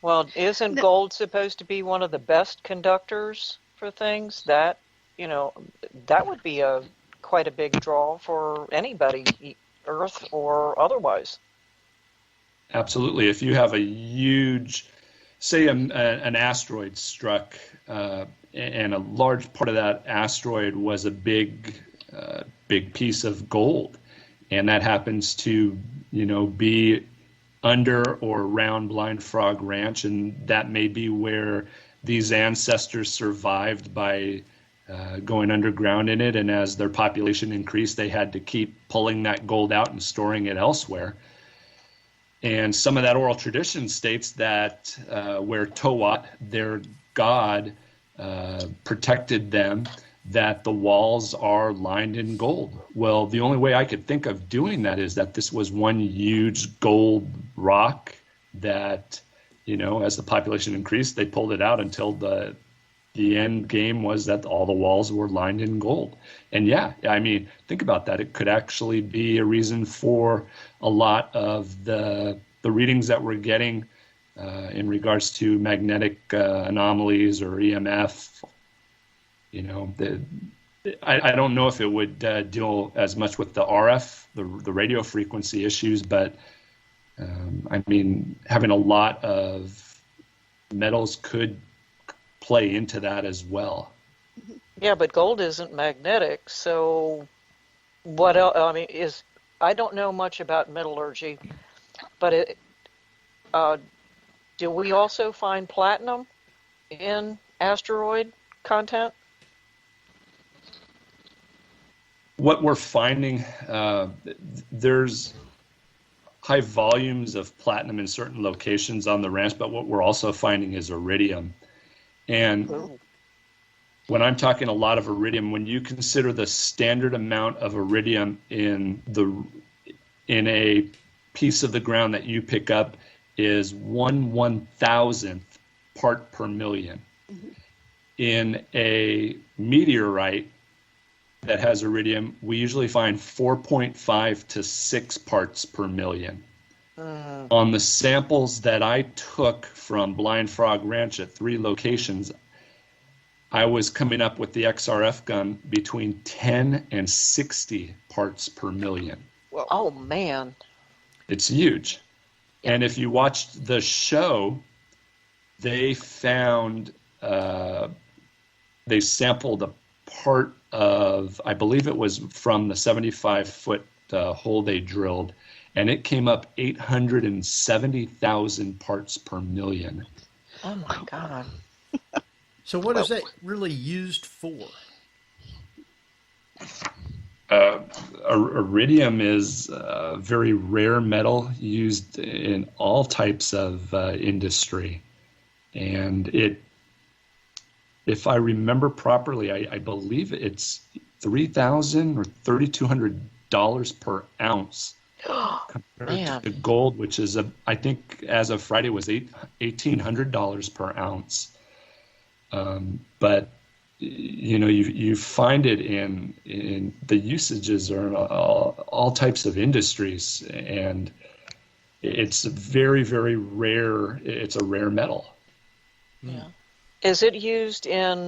Well, isn't gold supposed to be one of the best conductors for things? That would be quite a big draw for anybody, Earth or otherwise. Absolutely. If you have a huge, say an asteroid struck, and a large part of that asteroid was a big piece of gold, and that happens to, be under or around Blind Frog Ranch, and that may be where these ancestors survived by going underground in it, and as their population increased, they had to keep pulling that gold out and storing it elsewhere. And some of that oral tradition states that where Towat, their god, protected them, that the walls are lined in gold. Well, the only way I could think of doing that is that this was one huge gold rock that, as the population increased, they pulled it out until the end game was that all the walls were lined in gold. And yeah, I mean, think about that. It could actually be a reason for a lot of the readings that we're getting in regards to magnetic anomalies or EMF. I don't know if it would deal as much with the RF, the radio frequency issues, but I mean, having a lot of metals could play into that as well. Yeah, but gold isn't magnetic, so what else? I mean, I don't know much about metallurgy, but do we also find platinum in asteroid content? What we're finding, there's high volumes of platinum in certain locations on the ranch, but what we're also finding is iridium. And when I'm talking a lot of iridium, when you consider the standard amount of iridium in a piece of the ground that you pick up is 1/1000th part per million. Mm-hmm. In a meteorite that has iridium, we usually find 4.5 to 6 parts per million. On the samples that I took from Blind Frog Ranch at 3 locations, I was coming up with the XRF gun between 10 and 60 parts per million. Well, oh, man. It's huge. Yep. And if you watched the show, they found, they sampled a part of, I believe it was from the 75-foot hole they drilled, and it came up 870,000 parts per million. Oh my God. So what is that really used for? Iridium is a very rare metal used in all types of industry. And if I remember properly, I believe it's $3,000 or $3,200 per ounce. Compared to gold, which is I think as of Friday was $1,800 per ounce. But you find it in the usages are in all types of industries, and it's very, very rare. It's a rare metal. Yeah. Is it used in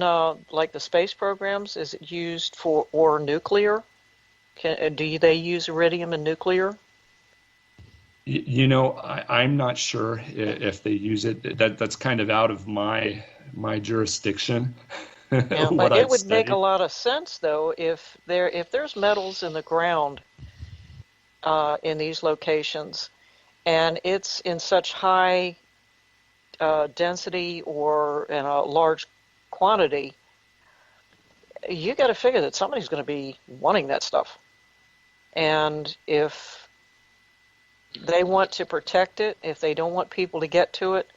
like the space programs? Is it used or nuclear? Do they use iridium in nuclear? I'm not sure if they use it. That's kind of out of my jurisdiction. Yeah, but it would make a lot of sense, though, if there's metals in the ground in these locations, and it's in such high density or in a large quantity, you got to figure that somebody's going to be wanting that stuff. And if they want to protect it, if they don't want people to get to it,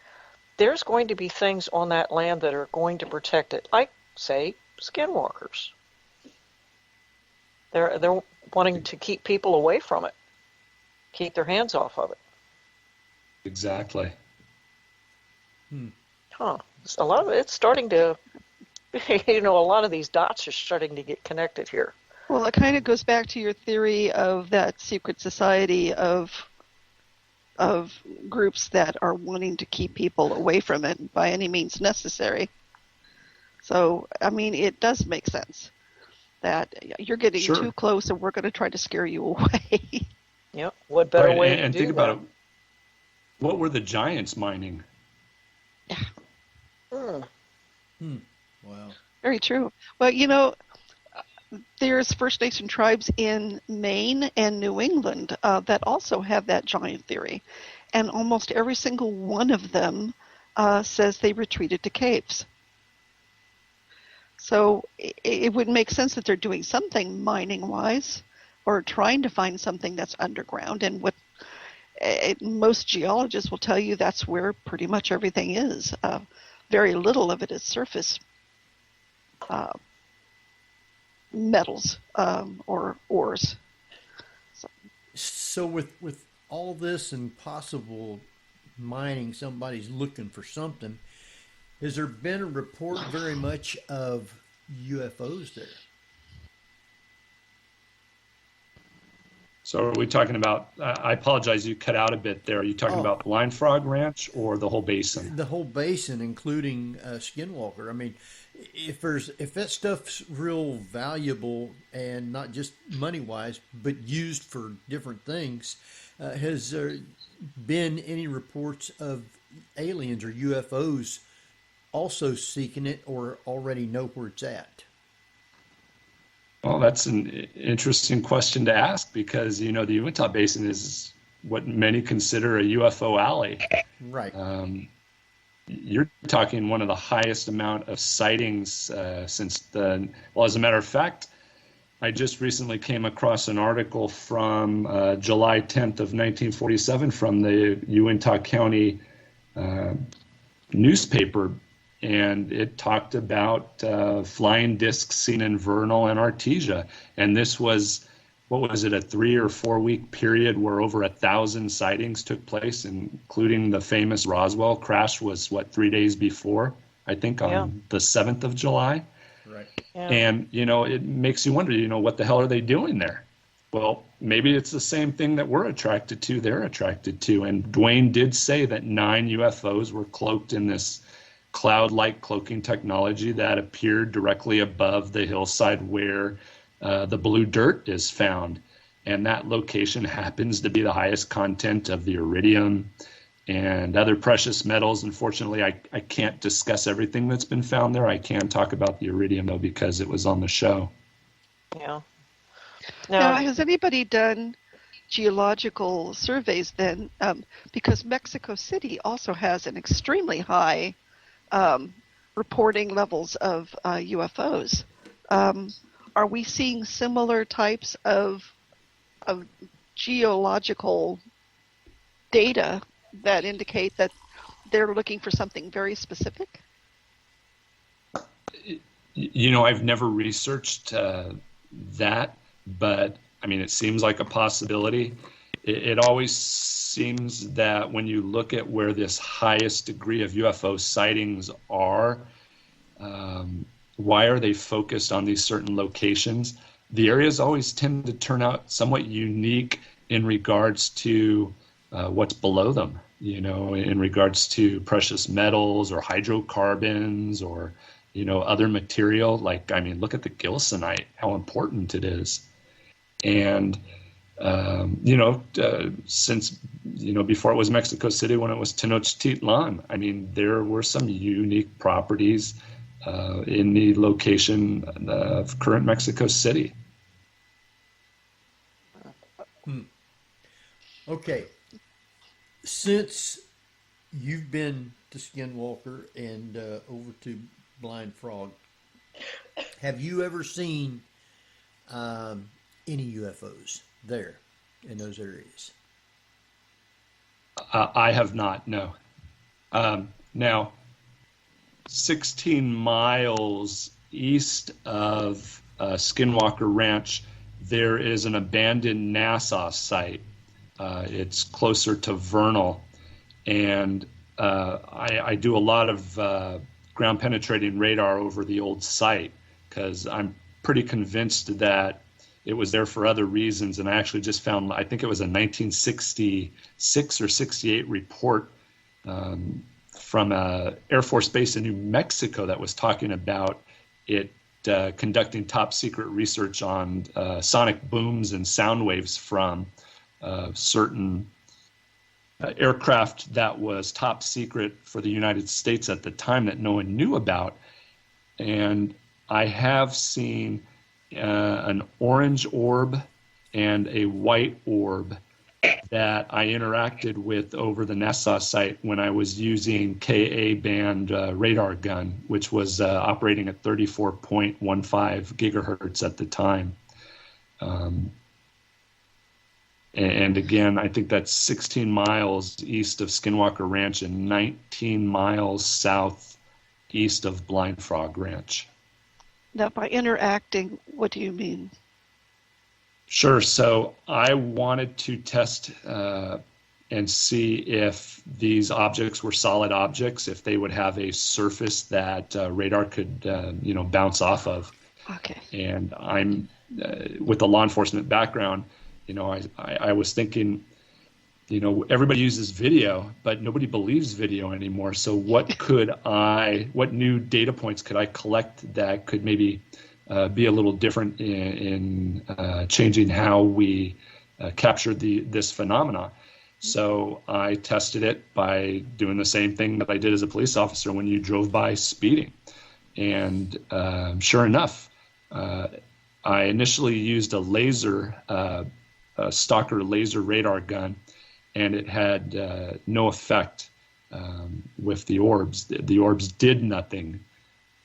there's going to be things on that land that are going to protect it, like, say, skinwalkers. They're wanting to keep people away from it. keep their hands off of it. Exactly. Huh. A lot of it's starting to, a lot of these dots are starting to get connected here. Well, it kind of goes back to your theory of that secret society of groups that are wanting to keep people away from it by any means necessary. So, I mean, it does make sense that you're getting too close and we're going to try to scare you away. Yep. What better way to and do think that? about it. What were the giants mining? Wow. Very true. Well, there's First Nation tribes in Maine and New England that also have that giant theory. And almost every single one of them says they retreated to caves. So it would make sense that they're doing something mining-wise or trying to find something that's underground. And what most geologists will tell you, that's where pretty much everything is. Very little of it is surface metals or ores. So with all this and possible mining, somebody's looking for something. Has there been a report very much of UFOs there? So are we talking about, I apologize, you cut out a bit there. Are you talking about Blind Frog Ranch or the whole basin? The whole basin, including Skinwalker. I mean, if that stuff's real valuable and not just money-wise, but used for different things, has there been any reports of aliens or UFOs also seeking it or already know where it's at? Well, that's an interesting question to ask because, the Uinta Basin is what many consider a UFO alley. Right. You're talking one of the highest amount of sightings since well, as a matter of fact, I just recently came across an article from July 10th of 1947 from the Uinta County newspaper. And it talked about flying discs seen in Vernal and Artesia. And this was, a 3 or 4 week period where over 1,000 sightings took place, including the famous Roswell crash was, 3 days before, I think on the 7th of July. Right. Yeah. And, it makes you wonder, what the hell are they doing there? Well, maybe it's the same thing that we're attracted to, they're attracted to. And Dwayne did say that 9 UFOs were cloaked in this cloud-like cloaking technology that appeared directly above the hillside where the blue dirt is found. And that location happens to be the highest content of the iridium and other precious metals. Unfortunately, I can't discuss everything that's been found there. I can talk about the iridium, though, because it was on the show. Yeah. Now, has anybody done geological surveys then? Because Mexico City also has an extremely high reporting levels of UFOs. Are we seeing similar types of geological data that indicate that they're looking for something very specific? I've never researched that, but I mean, it seems like a possibility. It always seems that when you look at where this highest degree of UFO sightings are, why are they focused on these certain locations? The areas always tend to turn out somewhat unique in regards to what's below them, in regards to precious metals or hydrocarbons or, other material. Like, I mean, look at the gilsonite, how important it is. And since, before it was Mexico City, when it was Tenochtitlan, I mean, there were some unique properties in the location of current Mexico City. Okay. Since you've been to Skinwalker and over to Blind Frog, have you ever seen any UFOs there in those areas? I have not, no. Now, 16 miles east of Skinwalker Ranch, there is an abandoned NASA site. It's closer to vernal, and I do a lot of ground penetrating radar over the old site because I'm pretty convinced that it was there for other reasons. And I actually just found, I think it was a 1966 or 68 report from a Air Force base in New Mexico that was talking about it conducting top secret research on sonic booms and sound waves from certain aircraft that was top secret for the United States at the time that no one knew about. And I have seen an orange orb and a white orb that I interacted with over the Nassau site when I was using Ka band radar gun, which was operating at 34.15 gigahertz at the time. And again, I think that's 16 miles east of Skinwalker Ranch and 19 miles southeast of Blind Frog Ranch. Now, by interacting, what do you mean? Sure. So I wanted to test and see if these objects were solid objects, if they would have a surface that radar could, bounce off of. Okay. And I'm with a law enforcement background. I was thinking, everybody uses video, but nobody believes video anymore. So what new data points could I collect that could maybe be a little different in changing how we capture this phenomena? So I tested it by doing the same thing that I did as a police officer when you drove by speeding. And sure enough, I initially used a laser, a stalker laser radar gun, and it had no effect with the orbs. The orbs did nothing.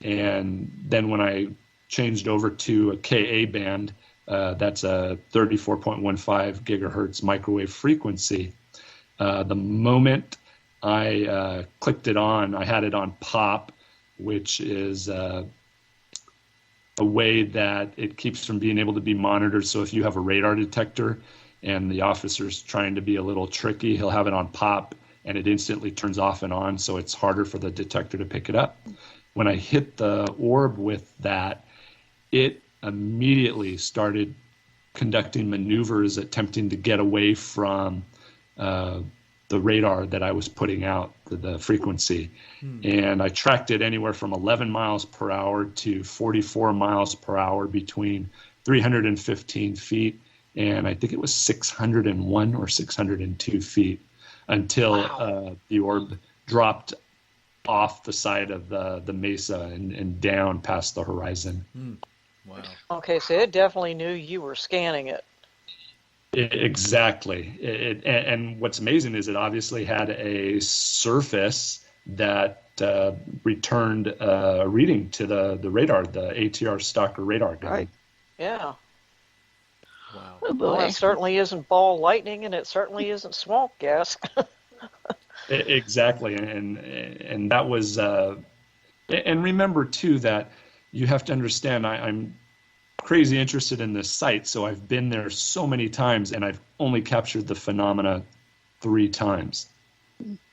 And then when I changed over to a Ka band, that's a 34.15 gigahertz microwave frequency, the moment I clicked it on, I had it on pop, which is a way that it keeps from being able to be monitored. So if you have a radar detector and the officer's trying to be a little tricky, he'll have it on pop and it instantly turns off and on, so it's harder for the detector to pick it up. When I hit the orb with that, it immediately started conducting maneuvers, attempting to get away from the radar that I was putting out, the frequency. And I tracked it anywhere from 11 miles per hour to 44 miles per hour between 315 feet and I think it was 601 or 602 feet until the orb dropped off the side of the mesa and down past the horizon. Wow. Okay, so it definitely knew you were scanning it. Exactly. And what's amazing is it obviously had a surface that returned a reading to the radar, the ATR stalker radar gun. Right. Yeah. Wow. Oh boy. Well, it certainly isn't ball lightning, and it certainly isn't swamp gas. Exactly. And that was, and remember too that you have to understand, I'm crazy interested in this site, so I've been there so many times, and I've only captured the phenomena 3 times.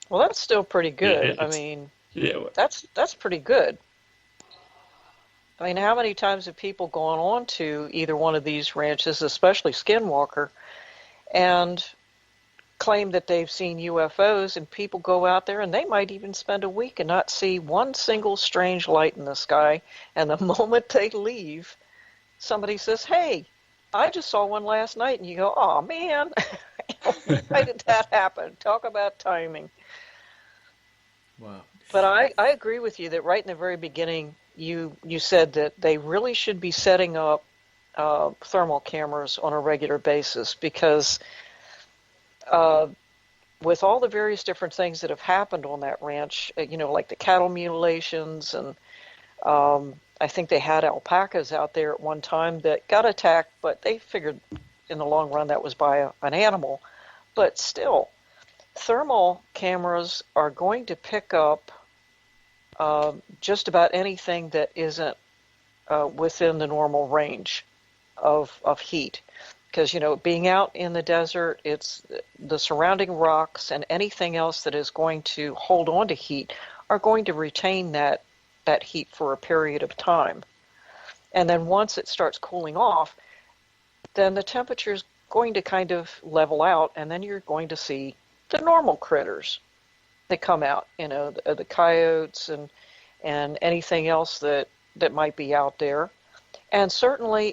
Well, that's still pretty good. That's pretty good. I mean, how many times have people gone on to either one of these ranches, especially Skinwalker, and claim that they've seen UFOs, and people go out there and they might even spend a week and not see one single strange light in the sky, and the moment they leave, somebody says, "Hey, I just saw one last night," and you go, "Oh man, why did that happen?" Talk about timing. Wow. But I agree with you that right in the very beginning, you said that they really should be setting up thermal cameras on a regular basis, because with all the various different things that have happened on that ranch, like the cattle mutilations, and I think they had alpacas out there at one time that got attacked, but they figured in the long run that was by an animal. But still, thermal cameras are going to pick up just about anything that isn't within the normal range of heat. Because, being out in the desert, it's the surrounding rocks and anything else that is going to hold on to heat are going to retain that heat for a period of time. And then once it starts cooling off, then the temperature is going to kind of level out, and then you're going to see the normal critters that come out, the coyotes and anything else that might be out there. And certainly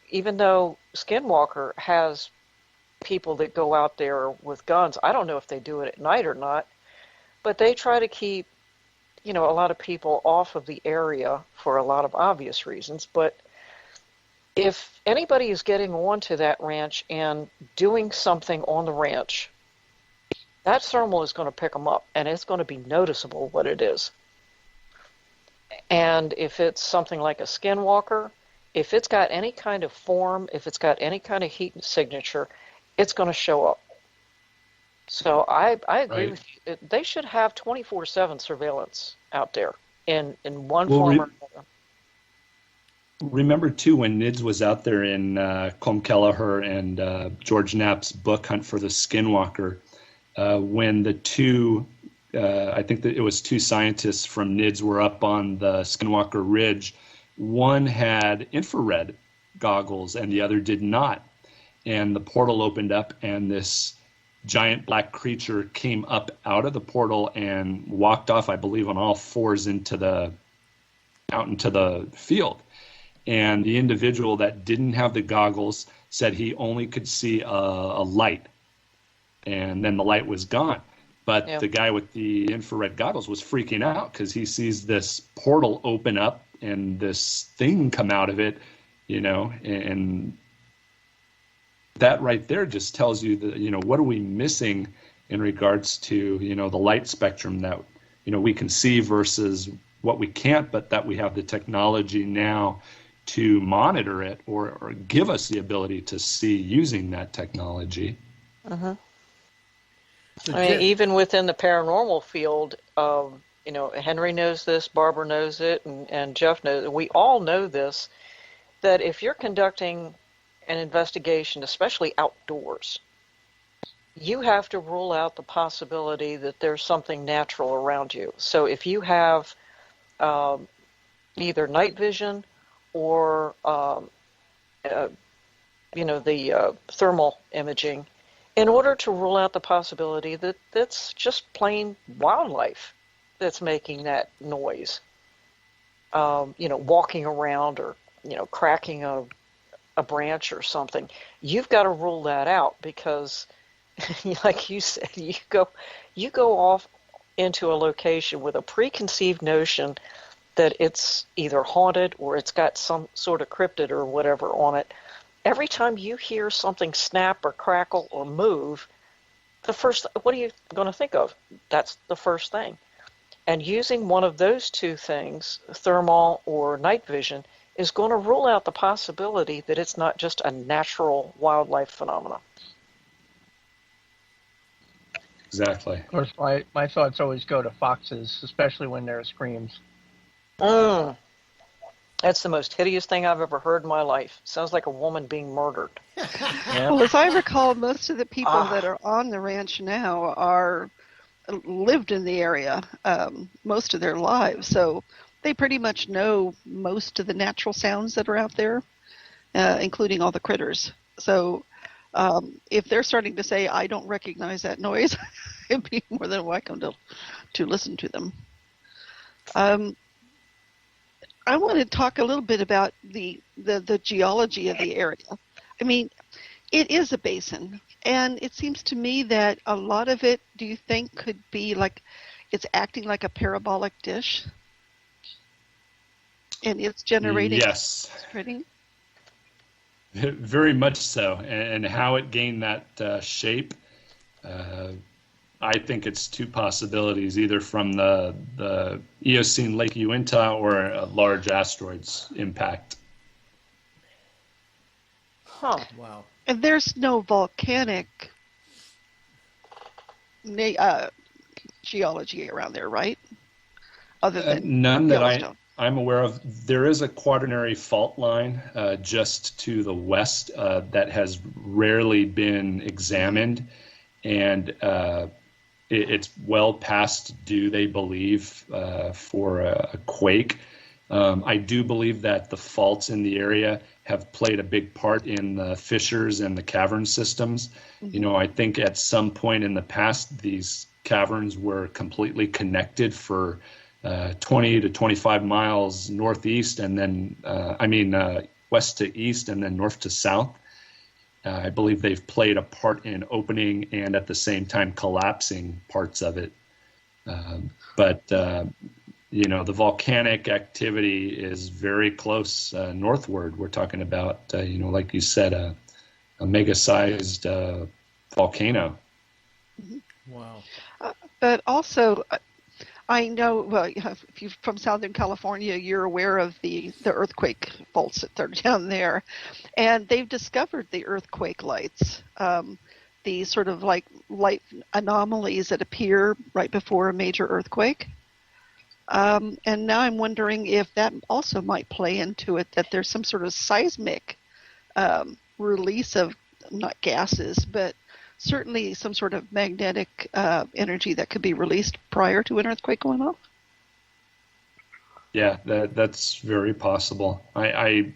even though Skinwalker has people that go out there with guns, I don't know if they do it at night or not, but they try to keep, a lot of people off of the area for a lot of obvious reasons. But if anybody is getting onto that ranch and doing something on the ranch, that thermal is going to pick them up, and it's going to be noticeable what it is. And if it's something like a Skinwalker, if it's got any kind of form, if it's got any kind of heat signature, it's going to show up. So I agree with you. They should have 24/7 surveillance out there in one form or another. Remember, too, when NIDS was out there in Colm Kelleher and George Knapp's book, Hunt for the Skinwalker, when the two, I think that it was two scientists from NIDS were up on the Skinwalker Ridge, one had infrared goggles and the other did not. And the portal opened up and this giant black creature came up out of the portal and walked off, I believe, on all fours out into the field. And the individual that didn't have the goggles said he only could see a light, and then the light was gone. But the guy with the infrared goggles was freaking out because he sees this portal open up and this thing come out of it, and that right there just tells you that, what are we missing in regards to, the light spectrum that, we can see versus what we can't, but that we have the technology now to monitor it or give us the ability to see using that technology. Uh-huh. I mean, even within the paranormal field, Henry knows this, Barbara knows it, and Jeff knows it. We all know this, that if you're conducting an investigation, especially outdoors, you have to rule out the possibility that there's something natural around you. So if you have either night vision or the thermal imaging, in order to rule out the possibility that that's just plain wildlife that's making that noise, walking around or cracking a branch or something, you've got to rule that out because, like you said, you go off into a location with a preconceived notion that it's either haunted or it's got some sort of cryptid or whatever on it. Every time you hear something snap or crackle or move, what are you going to think of? That's the first thing. And using one of those two things, thermal or night vision, is going to rule out the possibility that it's not just a natural wildlife phenomenon. Exactly. Of course, my thoughts always go to foxes, especially when there are screams. That's the most hideous thing I've ever heard in my life. Sounds like a woman being murdered. Yeah. Well, as I recall, most of the people that are on the ranch now lived in the area most of their lives, so they pretty much know most of the natural sounds that are out there, including all the critters. So if they're starting to say, I don't recognize that noise, I'd be more than welcome to listen to them. I want to talk a little bit about the geology of the area. I mean, it is a basin, and it seems to me that a lot of it, do you think, could be like it's acting like a parabolic dish? And it's generating... Yes. Generating? Very much so. And how it gained that shape, I think it's two possibilities, either from the Eocene Lake Uinta or a large asteroid's impact. Huh. Wow. And there's no volcanic geology around there, right? Other than none that Yellowstone. I'm aware of, there is a quaternary fault line just to the west that has rarely been examined, and it's well past due, they believe, for a quake. I do believe that the faults in the area have played a big part in the fissures and the cavern systems. You know, I think at some point in the past, these caverns were completely connected for 20 to 25 miles northeast, and then, west to east, and then north to south. I believe they've played a part in opening and at the same time collapsing parts of it. You know, the volcanic activity is very close northward. We're talking about, you know, like you said, a mega-sized volcano. Wow. But also, I know, well, if you're from Southern California, you're aware of the earthquake faults that are down there. And they've discovered the earthquake lights, the sort of like light anomalies that appear right before a major earthquake. And now I'm wondering if that also might play into it, that there's some sort of seismic release of, not gases, but certainly some sort of magnetic energy that could be released prior to an earthquake going off. Yeah, that's very possible. I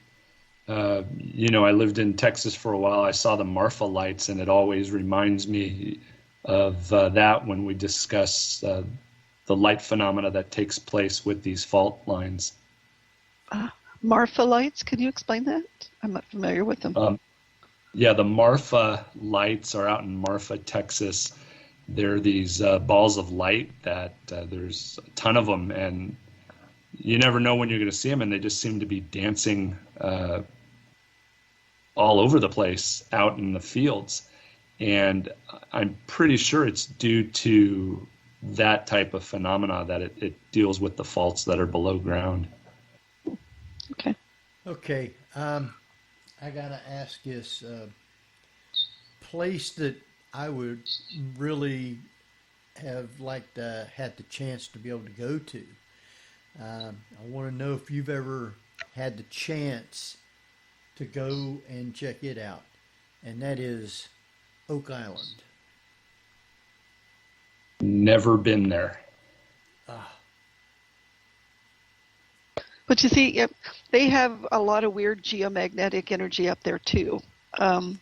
lived in Texas for a while. I saw the Marfa lights, and it always reminds me of that when we discuss the light phenomena that takes place with these fault lines. Marfa lights, can you explain that? I'm not familiar with them. Yeah, the Marfa lights are out in Marfa, Texas. They're these balls of light that there's a ton of them, and you never know when you're going to see them, and they just seem to be dancing all over the place out in the fields. And I'm pretty sure it's due to that type of phenomena that it deals with the faults that are below ground. Okay. Okay. I gotta ask this place that I would really have liked had the chance to be able to go to. I want to know if you've ever had the chance to go and check it out, and that is Oak Island. Never been there. But you see, they have a lot of weird geomagnetic energy up there too. And,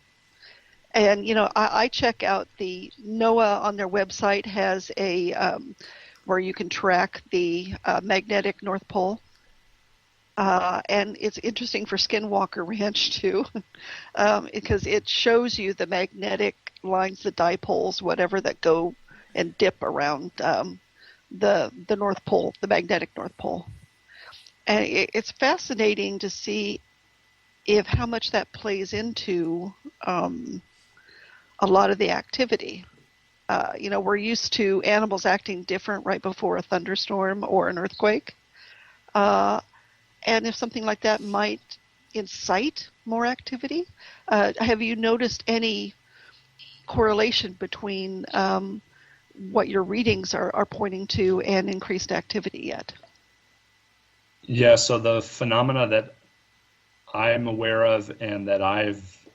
you know, I check out the NOAA on their website has a where you can track the magnetic North Pole. And it's interesting for Skinwalker Ranch too, because it shows you the magnetic lines, the dipoles, whatever, that go and dip around the North Pole, the magnetic North Pole. And it's fascinating to see how much that plays into a lot of the activity. You know, we're used to animals acting different right before a thunderstorm or an earthquake. And if something like that might incite more activity, have you noticed any correlation between what your readings are pointing to and increased activity yet? Yeah, so the phenomena that I'm aware of and that I've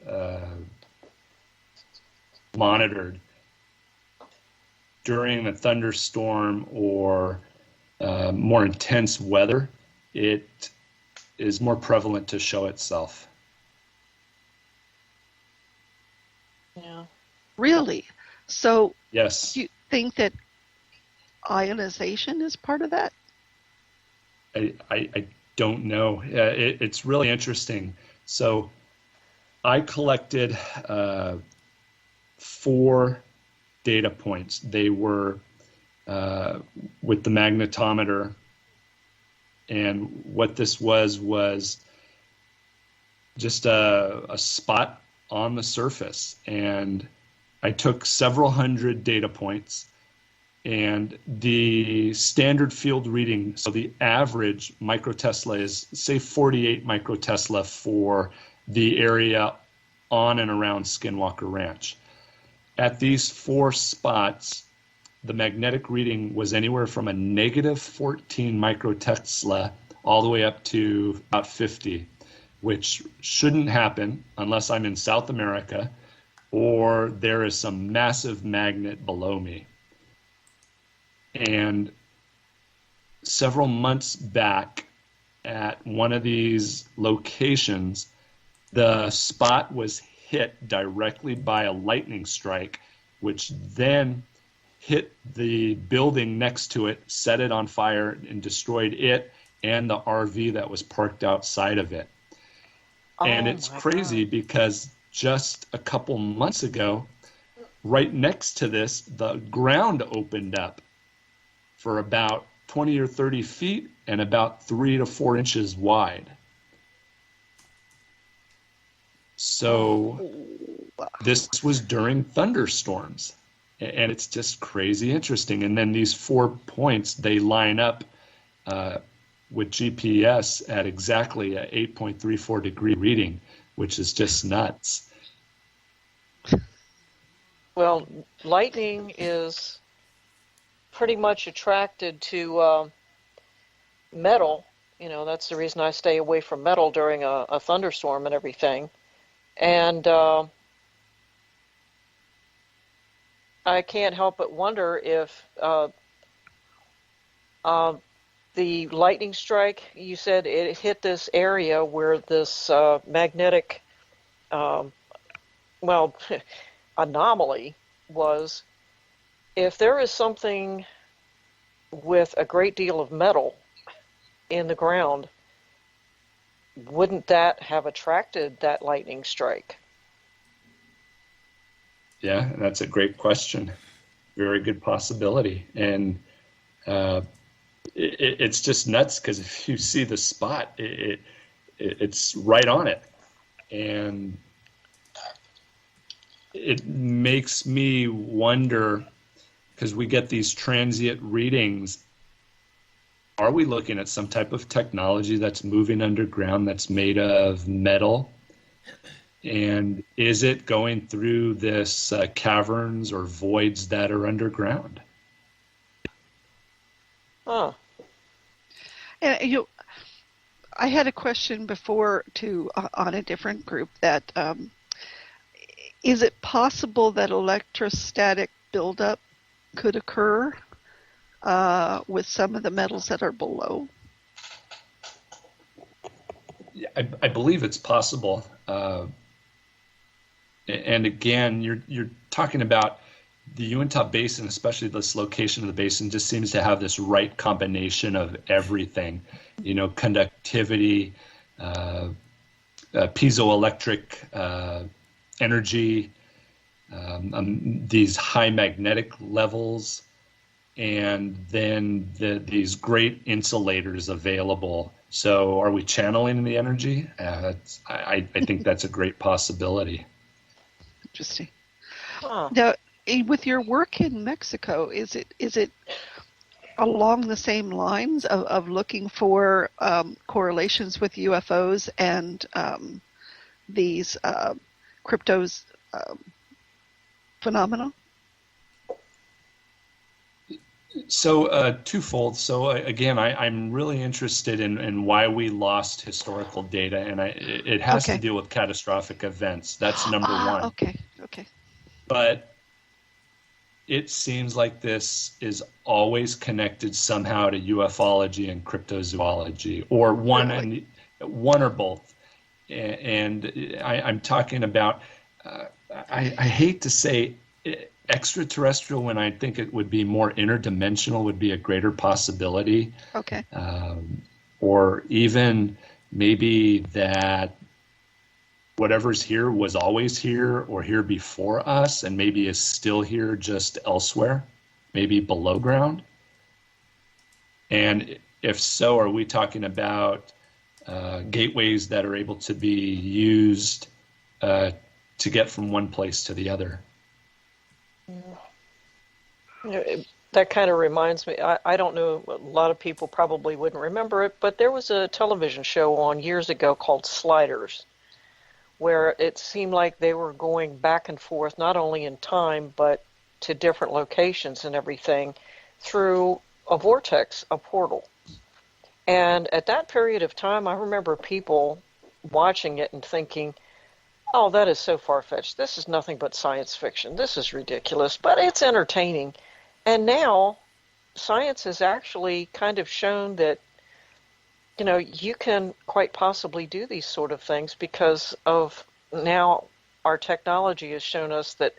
monitored during a thunderstorm or more intense weather, it is more prevalent to show itself. Yeah. Really? So Yes. do you think that ionization is part of that? I don't know. It's really interesting. So I collected 4 data points. They were with the magnetometer, and what this was just a spot on the surface. And I took several hundred data points, and the standard field reading, so the average microtesla is, say, 48 microtesla for the area on and around Skinwalker Ranch. At these 4 spots, the magnetic reading was anywhere from a negative 14 microtesla all the way up to about 50, which shouldn't happen unless I'm in South America or there is some massive magnet below me. And several months back at one of these locations, the spot was hit directly by a lightning strike, which then hit the building next to it, set it on fire, and destroyed it and the RV that was parked outside of it. And it's crazy because just a couple months ago, right next to this, the ground opened up for about 20 or 30 feet and about 3 to 4 inches wide. So this was during thunderstorms, and it's just crazy interesting. And then these 4 points, they line up with GPS at exactly a 8.34 degree reading, which is just nuts. Well, lightning is pretty much attracted to metal. You know, that's the reason I stay away from metal during a thunderstorm and everything. And I can't help but wonder if the lightning strike, you said it hit this area where this magnetic, anomaly was. If there is something with a great deal of metal in the ground, wouldn't that have attracted that lightning strike? Yeah, that's a great question. Very good possibility. And it's just nuts because if you see the spot, it's right on it. And it makes me wonder, because we get these transient readings, are we looking at some type of technology that's moving underground that's made of metal? And is it going through this caverns or voids that are underground? Huh. And I had a question before on a different group that is it possible that electrostatic buildup could occur with some of the metals that are below? Yeah, I believe it's possible. And again, you're talking about the Uintah Basin, especially this location of the basin, just seems to have this right combination of everything. You know, conductivity, piezoelectric energy, these high magnetic levels, and then these great insulators available. So are we channeling the energy? I think that's a great possibility. Interesting. Huh. Now, with your work in Mexico, is it along the same lines of looking for correlations with UFOs and these cryptos phenomena? So twofold. So again, I'm really interested in why we lost historical data, and it has to deal with catastrophic events. That's number one. Okay. But it seems like this is always connected somehow to ufology and cryptozoology, or one or both. And I'm talking about. I hate to say extraterrestrial when I think it would be more interdimensional would be a greater possibility. Okay. Or even maybe that whatever's here was always here or here before us and maybe is still here just elsewhere, maybe below ground. And if so, are we talking about gateways that are able to be used to get from one place to the other? That kind of reminds me, I don't know, a lot of people probably wouldn't remember it, but there was a television show on years ago called Sliders, where it seemed like they were going back and forth, not only in time, but to different locations and everything through a vortex, a portal. And at that period of time, I remember people watching it and thinking, oh, that is so far-fetched. This is nothing but science fiction. This is ridiculous, but it's entertaining. And now science has actually kind of shown that, you can quite possibly do these sort of things because of now our technology has shown us that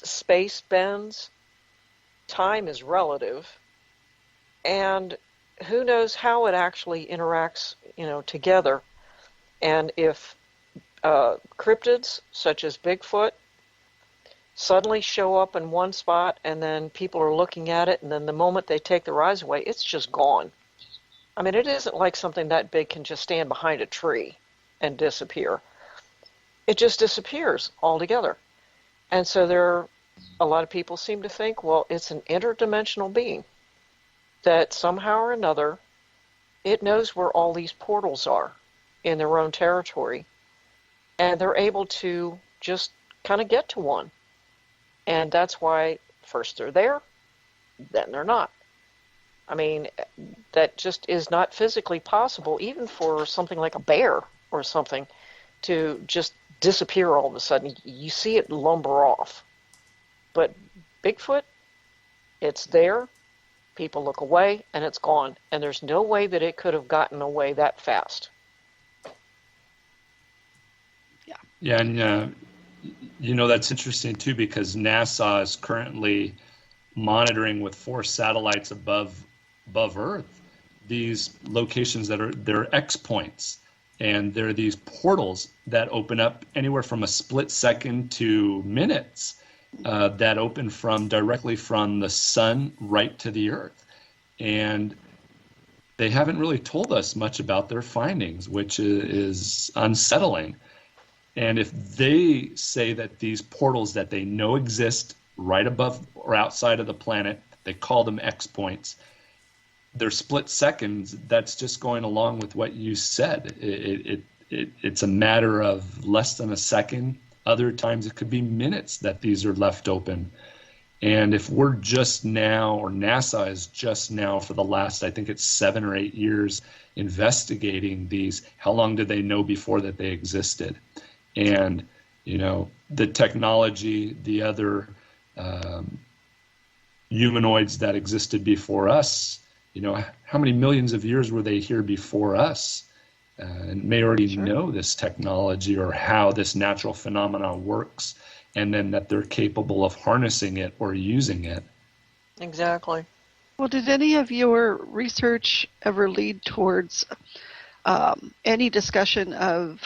space bends, time is relative, and who knows how it actually interacts, together. And if cryptids such as Bigfoot suddenly show up in one spot and then people are looking at it, and then the moment they take their eyes away, it's just gone. I mean, it isn't like something that big can just stand behind a tree and disappear. It just disappears altogether. And so a lot of people seem to think, well, it's an interdimensional being that somehow or another, it knows where all these portals are in their own territory, and they're able to just kind of get to one. And that's why first they're there, then they're not. I mean, that just is not physically possible, even for something like a bear or something, to just disappear all of a sudden. You see it lumber off. But Bigfoot, it's there, people look away, and it's gone. And there's no way that it could have gotten away that fast. Yeah, and that's interesting too, because NASA is currently monitoring with 4 satellites above Earth these locations they're X points, and there are these portals that open up anywhere from a split second to minutes that open directly from the sun right to the Earth, and they haven't really told us much about their findings, which is unsettling. And if they say that these portals that they know exist right above or outside of the planet, they call them X points, they're split seconds, that's just going along with what you said. It's a matter of less than a second. Other times it could be minutes that these are left open. And if we're just now, or NASA is just now for the last, I think it's 7 or 8 years investigating these, how long did they know before that they existed? And, the technology, the other humanoids that existed before us, how many millions of years were they here before us? And may already know this technology or how this natural phenomenon works, and then that they're capable of harnessing it or using it. Exactly. Well, did any of your research ever lead towards any discussion of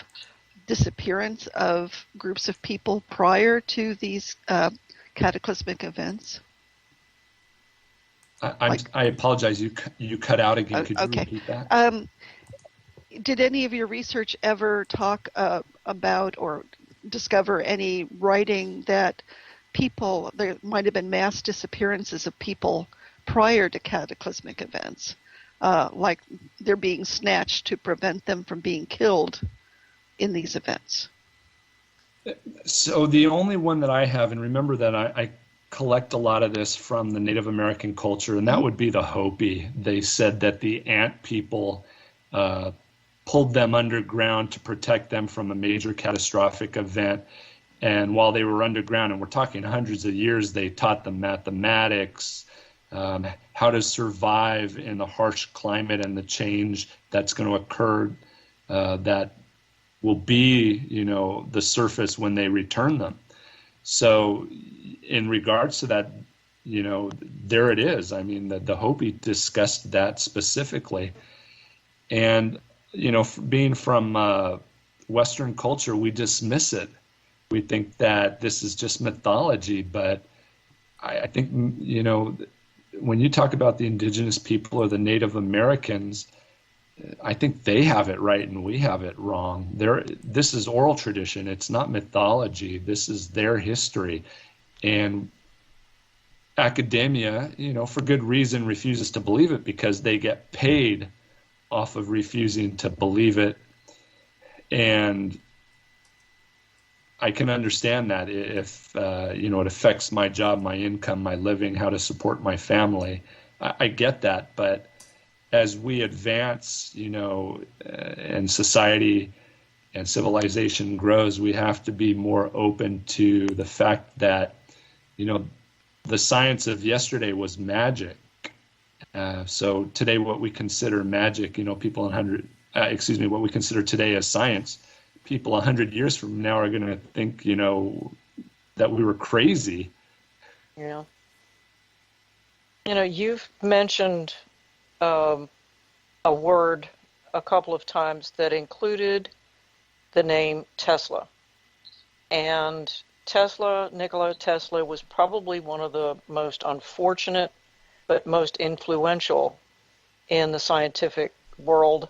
disappearance of groups of people prior to these cataclysmic events? I apologize. You cut out again. Could you repeat that? Did any of your research ever talk about or discover any writing that there might have been mass disappearances of people prior to cataclysmic events, like they're being snatched to prevent them from being killed in these events? So the only one that I have, and remember that I collect a lot of this from the Native American culture, and that would be the Hopi. They said that the ant people pulled them underground to protect them from a major catastrophic event. And while they were underground, and we're talking hundreds of years, they taught them mathematics, how to survive in the harsh climate and the change that's going to occur that will be, the surface when they return them. So in regards to that, there it is. I mean, the Hopi discussed that specifically. And, being from Western culture, we dismiss it. We think that this is just mythology. But I think, when you talk about the indigenous people or the Native Americans, I think they have it right and we have it wrong. This is oral tradition. It's not mythology. This is their history. And academia, for good reason, refuses to believe it because they get paid off of refusing to believe it. And I can understand that if, it affects my job, my income, my living, how to support my family. I get that. But as we advance, and society and civilization grows, we have to be more open to the fact that, the science of yesterday was magic. So today, what we consider magic, what we consider today as science, people 100 years from now are going to think, that we were crazy. Yeah. You've mentioned a word a couple of times that included the name Tesla. And Nikola Tesla, was probably one of the most unfortunate but most influential in the scientific world,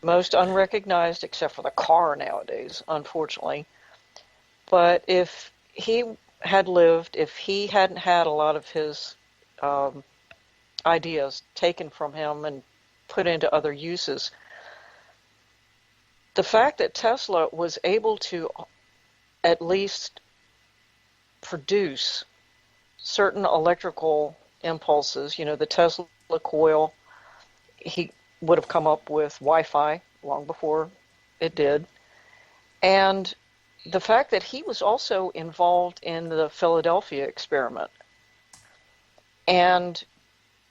most unrecognized except for the car nowadays, unfortunately. But if he had lived, if he hadn't had a lot of his ideas taken from him and put into other uses, the fact that Tesla was able to at least produce certain electrical impulses, the Tesla coil, he would have come up with Wi-Fi long before it did. And the fact that he was also involved in the Philadelphia experiment. And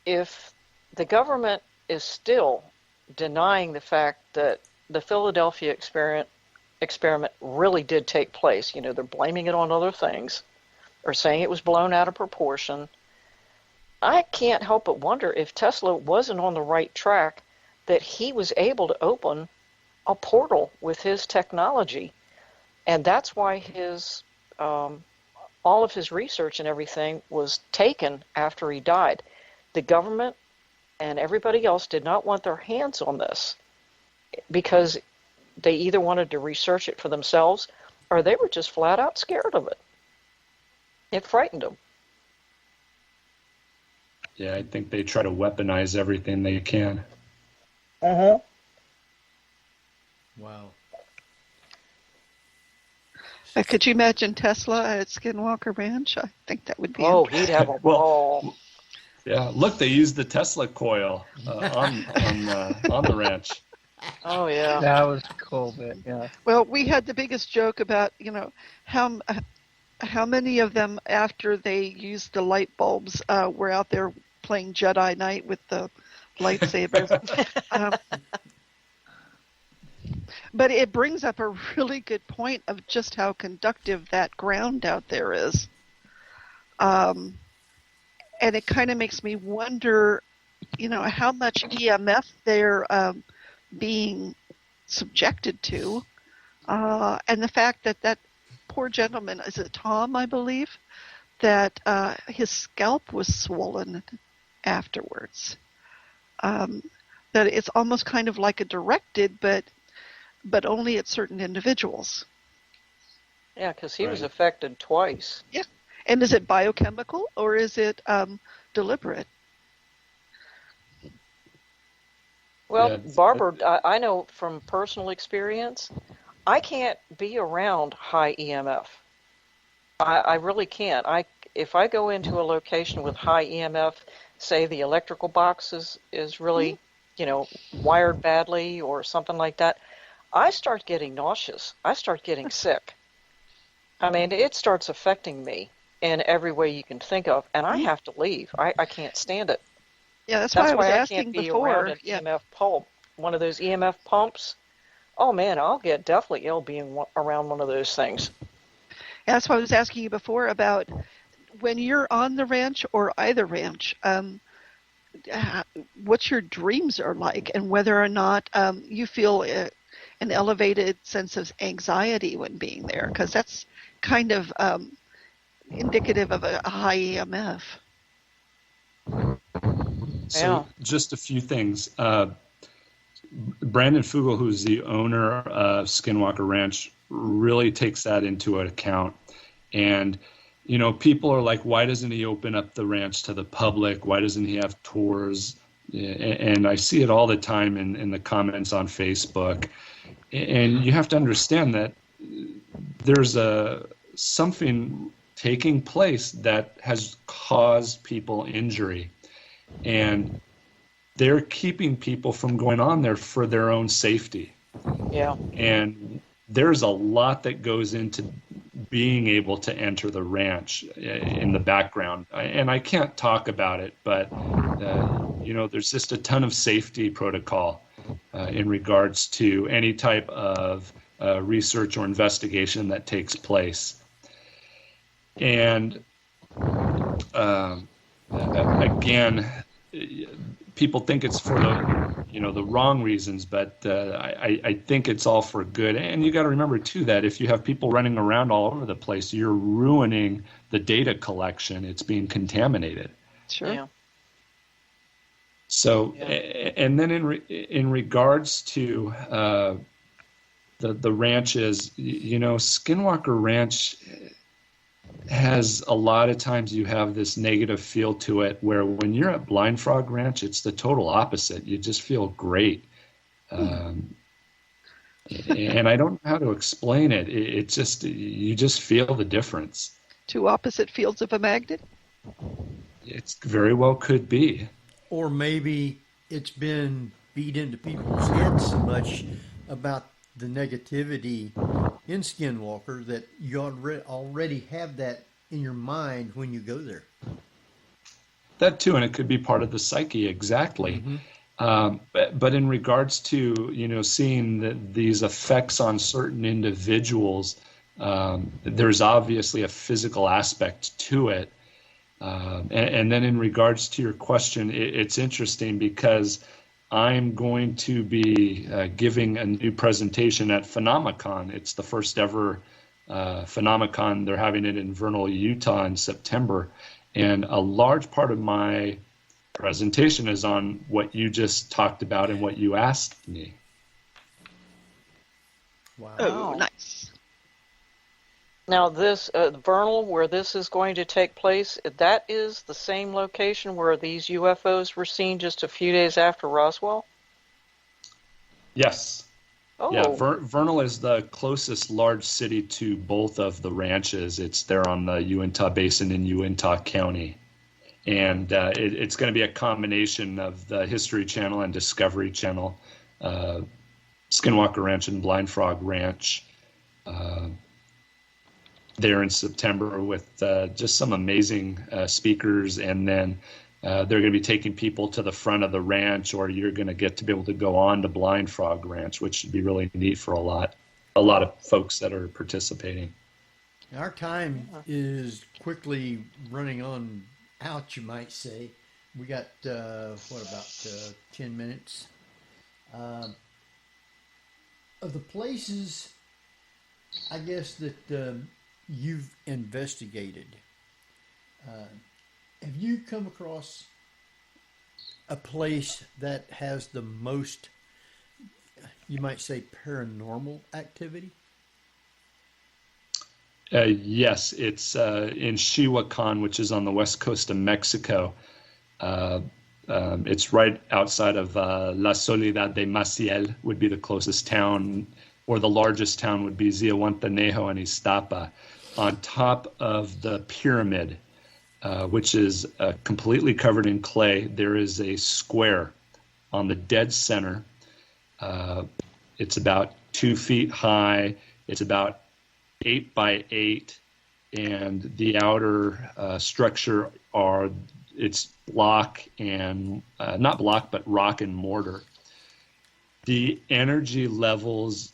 if the government is still denying the fact that the Philadelphia experiment really did take place, they're blaming it on other things or saying it was blown out of proportion, I can't help but wonder if Tesla wasn't on the right track, that he was able to open a portal with his technology. And that's why his all of his research and everything was taken after he died. The government and everybody else did not want their hands on this because they either wanted to research it for themselves or they were just flat out scared of it. It frightened them. Yeah, I think they try to weaponize everything they can. Uh-huh. Wow. Could you imagine Tesla at Skinwalker Ranch? I think that would be he'd have a ball. Yeah, look, they used the Tesla coil on the ranch. Oh, yeah. That was a cool bit, yeah. Well, we had the biggest joke about, how many of them, after they used the light bulbs, were out there playing Jedi Knight with the lightsabers. But it brings up a really good point of just how conductive that ground out there is. And it kind of makes me wonder, how much EMF they're being subjected to. And the fact that poor gentleman, is it Tom, I believe, that his scalp was swollen afterwards. That it's almost kind of like a directed, but only at certain individuals. Yeah, because he was affected twice. Yeah. And is it biochemical or is it deliberate? Well, Barbara, I know from personal experience, I can't be around high EMF. I really can't. If I go into a location with high EMF, say the electrical box is really, wired badly or something like that, I start getting nauseous. I start getting sick. I mean, it starts affecting me in every way you can think of, and I have to leave. I can't stand it. Yeah, that's why I was asking can't be before. Around an EMF pump, one of those EMF pumps. Oh man, I'll get definitely ill being around one of those things. Yeah, that's why I was asking you before about when you're on the ranch or either ranch, what your dreams are like and whether or not you feel an elevated sense of anxiety when being there, because that's kind of indicative of a high EMF. So just a few things. Brandon Fugel, who's the owner of Skinwalker Ranch, really takes that into account. And, people are like, why doesn't he open up the ranch to the public? Why doesn't he have tours? And I see it all the time in the comments on Facebook. And you have to understand that there's something taking place that has caused people injury. And they're keeping people from going on there for their own safety. Yeah. And there's a lot that goes into being able to enter the ranch in the background. And I can't talk about it, but, there's just a ton of safety protocol in regards to any type of research or investigation that takes place. And again, people think it's for the wrong reasons, but I think it's all for good. And you got to remember too that if you have people running around all over the place, you're ruining the data collection. It's being contaminated. Sure. Yeah. So, and then in regards to the ranches, Skinwalker Ranch has a lot of times you have this negative feel to it, where when you're at Blind Frog Ranch, it's the total opposite. You just feel great. And I don't know how to explain it. It's just, you just feel the difference. Two opposite fields of a magnet? It's very well could be. Or maybe it's been beat into people's heads so much about the negativity in Skinwalker that you already have that in your mind when you go there. That too, and it could be part of the psyche, exactly. Mm-hmm. But in regards to seeing these effects on certain individuals, there's obviously a physical aspect to it. And then in regards to your question, it's interesting because I'm going to be giving a new presentation at Phenomicon. It's the first ever Phenomicon. They're having it in Vernal, Utah in September. And a large part of my presentation is on what you just talked about and what you asked me. Wow. Oh, nice. Now this Vernal, where this is going to take place, that is the same location where these UFOs were seen just a few days after Roswell? Yes. Oh. Yeah, Vernal is the closest large city to both of the ranches. It's there on the Uintah Basin in Uintah County. And it's going to be a combination of the History Channel and Discovery Channel, Skinwalker Ranch and Blind Frog Ranch, there in September with just some amazing speakers. And then they're going to be taking people to the front of the ranch, or you're going to get to be able to go on to Blind Frog Ranch, which should be really neat for a lot of folks that are participating. Our time is quickly running on out, you might say. We got, 10 minutes? Of the places, I guess, that you've investigated, have you come across a place that has the most, you might say, paranormal activity? Yes, it's in Chihuacan, which is on the west coast of Mexico. It's right outside of La Soledad de Maciel would be the closest town, or the largest town would be Zihuatanejo and Iztapa. On top of the pyramid, which is completely covered in clay, there is a square on the dead center. It's about 2 feet high. It's about 8 by 8, and the outer structure it's block and not block, but rock and mortar. The energy levels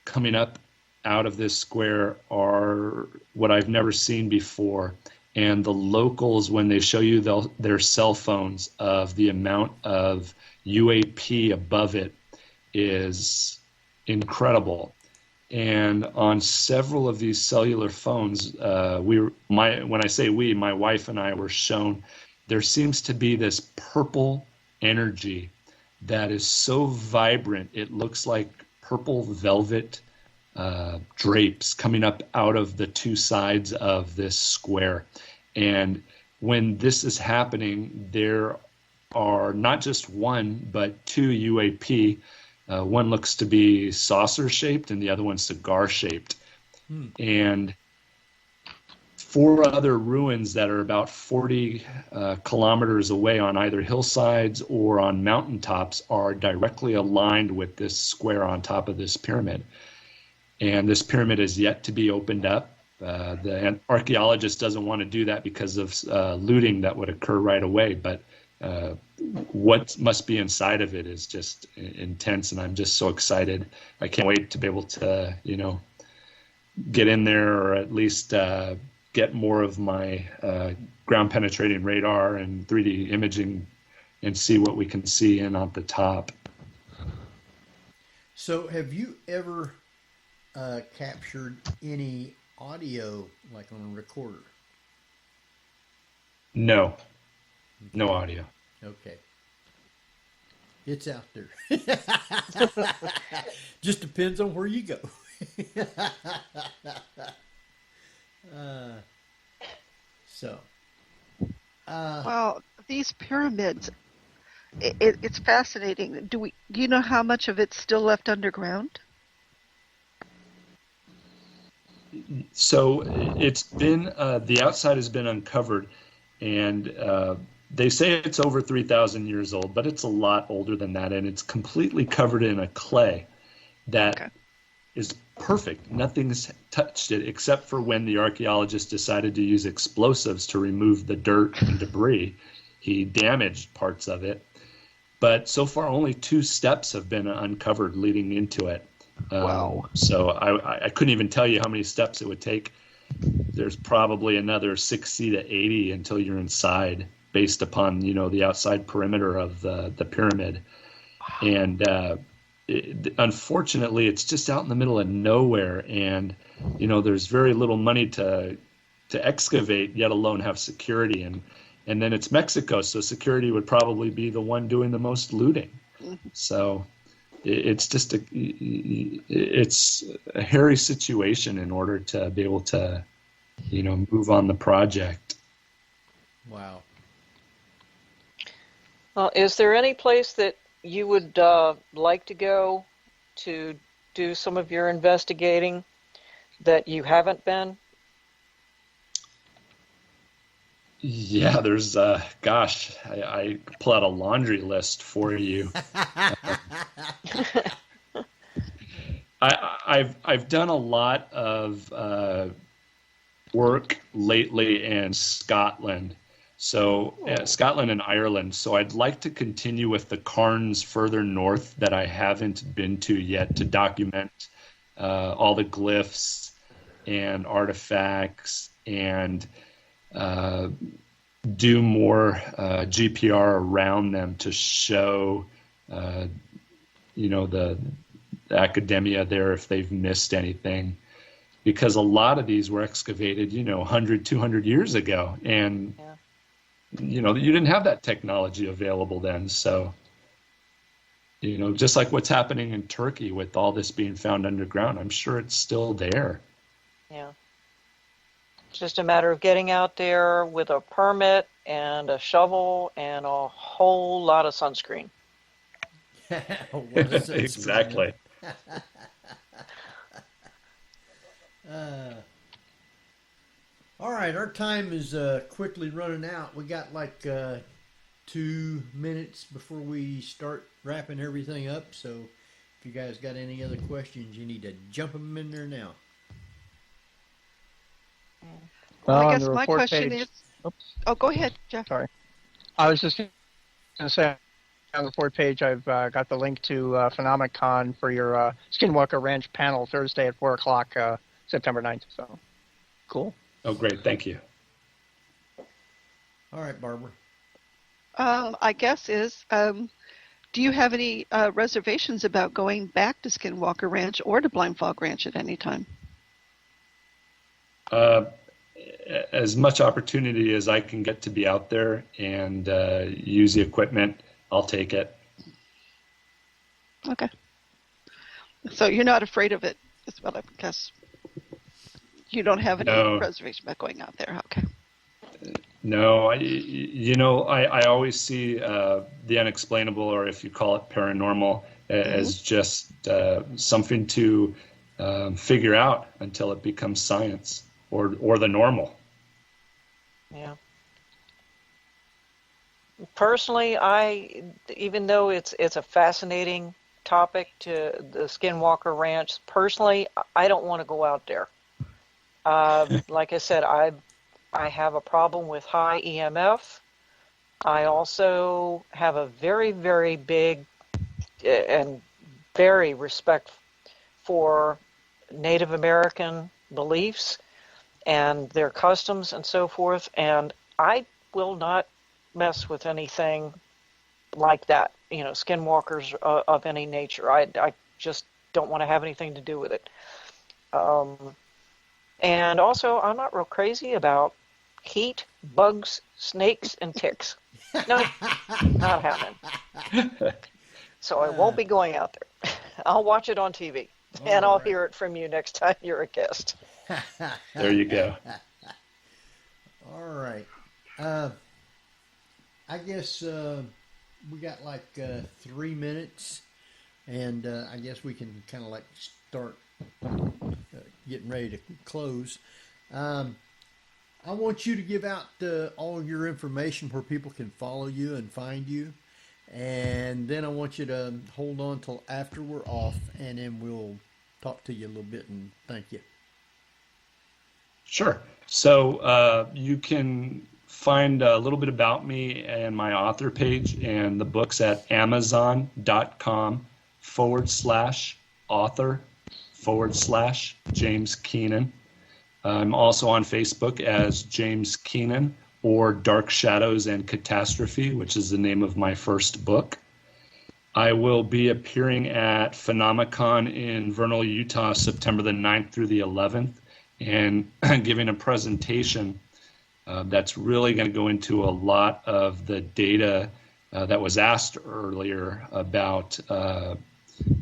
coming up out of this square are what I've never seen before. And the locals, when they show you their cell phones of the amount of UAP above it, is incredible. And on several of these cellular phones, when I say we, my wife and I were shown, there seems to be this purple energy that is so vibrant, it looks like purple velvet drapes coming up out of the two sides of this square. And when this is happening, there are not just one, but two UAP. One looks to be saucer shaped and the other one cigar shaped. And 4 other ruins that are about 40 kilometers away on either hillsides or on mountaintops are directly aligned with this square on top of this pyramid. And this pyramid is yet to be opened up. The archaeologist doesn't want to do that because of looting that would occur right away, but what must be inside of it is just intense, and I'm just so excited. I can't wait to be able to, get in there, or at least get more of my ground penetrating radar and 3D imaging and see what we can see in on the top. So have you ever captured any audio like on a recorder? No audio. Okay. It's out there. Just depends on where you go. Well, these pyramids, it's fascinating. Do you know how much of it's still left underground? So it's been, the outside has been uncovered, and they say it's over 3,000 years old, but it's a lot older than that, and it's completely covered in a clay that is perfect. Nothing's touched it except for when the archaeologist decided to use explosives to remove the dirt and debris. He damaged parts of it, but so far only 2 steps have been uncovered leading into it. Wow. So I couldn't even tell you how many steps it would take. There's probably another 60 to 80 until you're inside, based upon, the outside perimeter of the pyramid. And unfortunately, it's just out in the middle of nowhere, and there's very little money to excavate, yet alone have security. And then it's Mexico, so security would probably be the one doing the most looting. So it's just it's a hairy situation in order to be able to move on the project. Wow. Is there any place that you would like to go to do some of your investigating that you haven't been? Yeah, there's gosh, I pull out a laundry list for you. I've done a lot of work lately in Scotland. So Scotland and Ireland. So I'd like to continue with the cairns further north that I haven't been to yet, to document all the glyphs and artifacts, and do more GPR around them to show, the academia there if they've missed anything. Because a lot of these were excavated, 100, 200 years ago. And you didn't have that technology available then. So, just like what's happening in Turkey with all this being found underground, I'm sure it's still there. Yeah. It's just a matter of getting out there with a permit and a shovel and a whole lot of sunscreen. Exactly. All right, our time is quickly running out. We got like 2 minutes before we start wrapping everything up. So if you guys got any other questions, you need to jump them in there now. Well, I guess my question is... Oops. Oh, go ahead, Jeff. Sorry. I was just going to say, on the report page, I've got the link to Phenomenon for your Skinwalker Ranch panel Thursday at 4 o'clock, September 9th. So, cool. Oh, great. Thank you. All right, Barbara. I guess is, do you have any reservations about going back to Skinwalker Ranch or to Blind Fog Ranch at any time? As much opportunity as I can get to be out there and use the equipment, I'll take it. Okay. So you're not afraid of it, is what I guess. You don't have any reservation about going out there. Okay. No, I always see the unexplainable, or if you call it paranormal, as just something to figure out until it becomes science or the normal. Yeah. Personally, even though it's a fascinating topic to the Skinwalker Ranch, personally, I don't want to go out there. Like I said, I have a problem with high EMF. I also have a very, very big and very respect for Native American beliefs and their customs and so forth, and I will not mess with anything like that, skinwalkers of any nature. I just don't want to have anything to do with it. And also, I'm not real crazy about heat, bugs, snakes, and ticks. No, not happening. So I won't be going out there. I'll watch it on TV, and I'll hear it from you next time you're a guest. There you go. All right. I guess we got like 3 minutes, and I guess we can kind of like start getting ready to close. I want you to give out all your information where people can follow you and find you. And then I want you to hold on till after we're off, and then we'll talk to you a little bit and thank you. Sure. So you can find a little bit about me and my author page and the books at amazon.com/author/James Keenan. I'm also on Facebook as James Keenan, or Dark Shadows and Catastrophe, which is the name of my first book. I will be appearing at Phenomicon in Vernal, Utah, September the 9th through the 11th, and giving a presentation that's really going to go into a lot of the data that was asked earlier about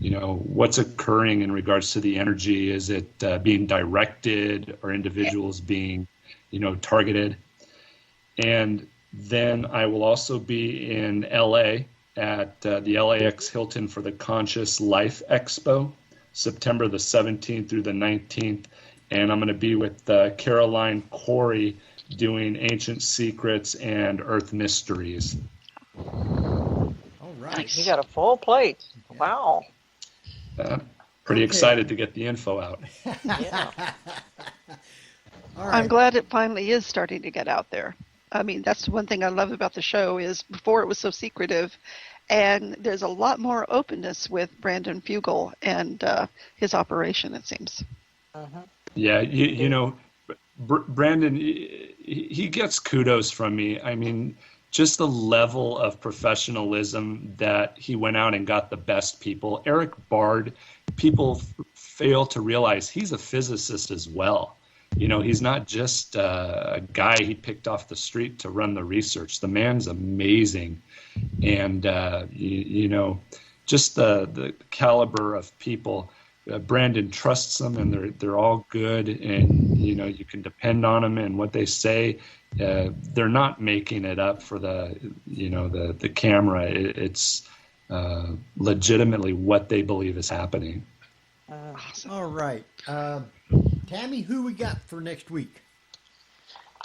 what's occurring in regards to the energy. Is it being directed, or individuals being targeted? And then I will also be in LA at the LAX Hilton for the Conscious Life Expo, September the 17th through the 19th. And I'm going to be with Caroline Corey doing Ancient Secrets and Earth Mysteries. All right. You got a full plate. Yeah. Wow. Pretty excited to get the info out. Yeah. All right. I'm glad it finally is starting to get out there. I mean, that's one thing I love about the show is before it was so secretive, and there's a lot more openness with Brandon Fugel and his operation, it seems. Uh-huh. Yeah, Brandon, he gets kudos from me. I mean, just the level of professionalism that he went out and got the best people. Eric Bard, people fail to realize he's a physicist as well. He's not just a guy he picked off the street to run the research. The man's amazing. And, just the caliber of people. Brandon trusts them, and they're all good, and you can depend on them and what they say. They're not making it up for the camera. It's legitimately what they believe is happening. Awesome. All right, Tammy, who we got for next week?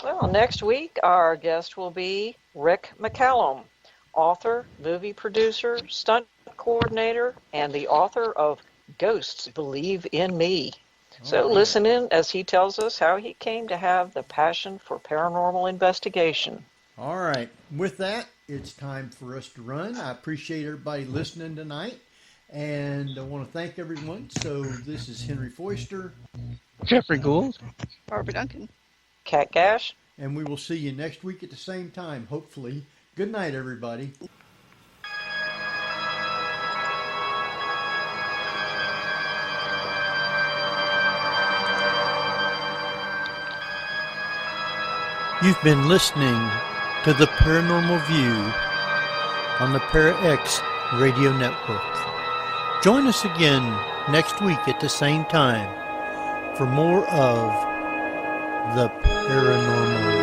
Well, next week our guest will be Rick McCallum, author, movie producer, stunt coordinator, and the author of Ghosts Believe in Me. So listen in as he tells us how he came to have the passion for paranormal investigation. All right. With that, it's time for us to run. I appreciate everybody listening tonight, and I want to thank everyone. So this is Henry Foister, Jeffrey Gould, Barbara Duncan, Cat Gash, and we will see you next week at the same time, hopefully. Good night, everybody. You've been listening to the Paranormal View on the Para-X Radio Network. Join us again next week at the same time for more of the Paranormal View.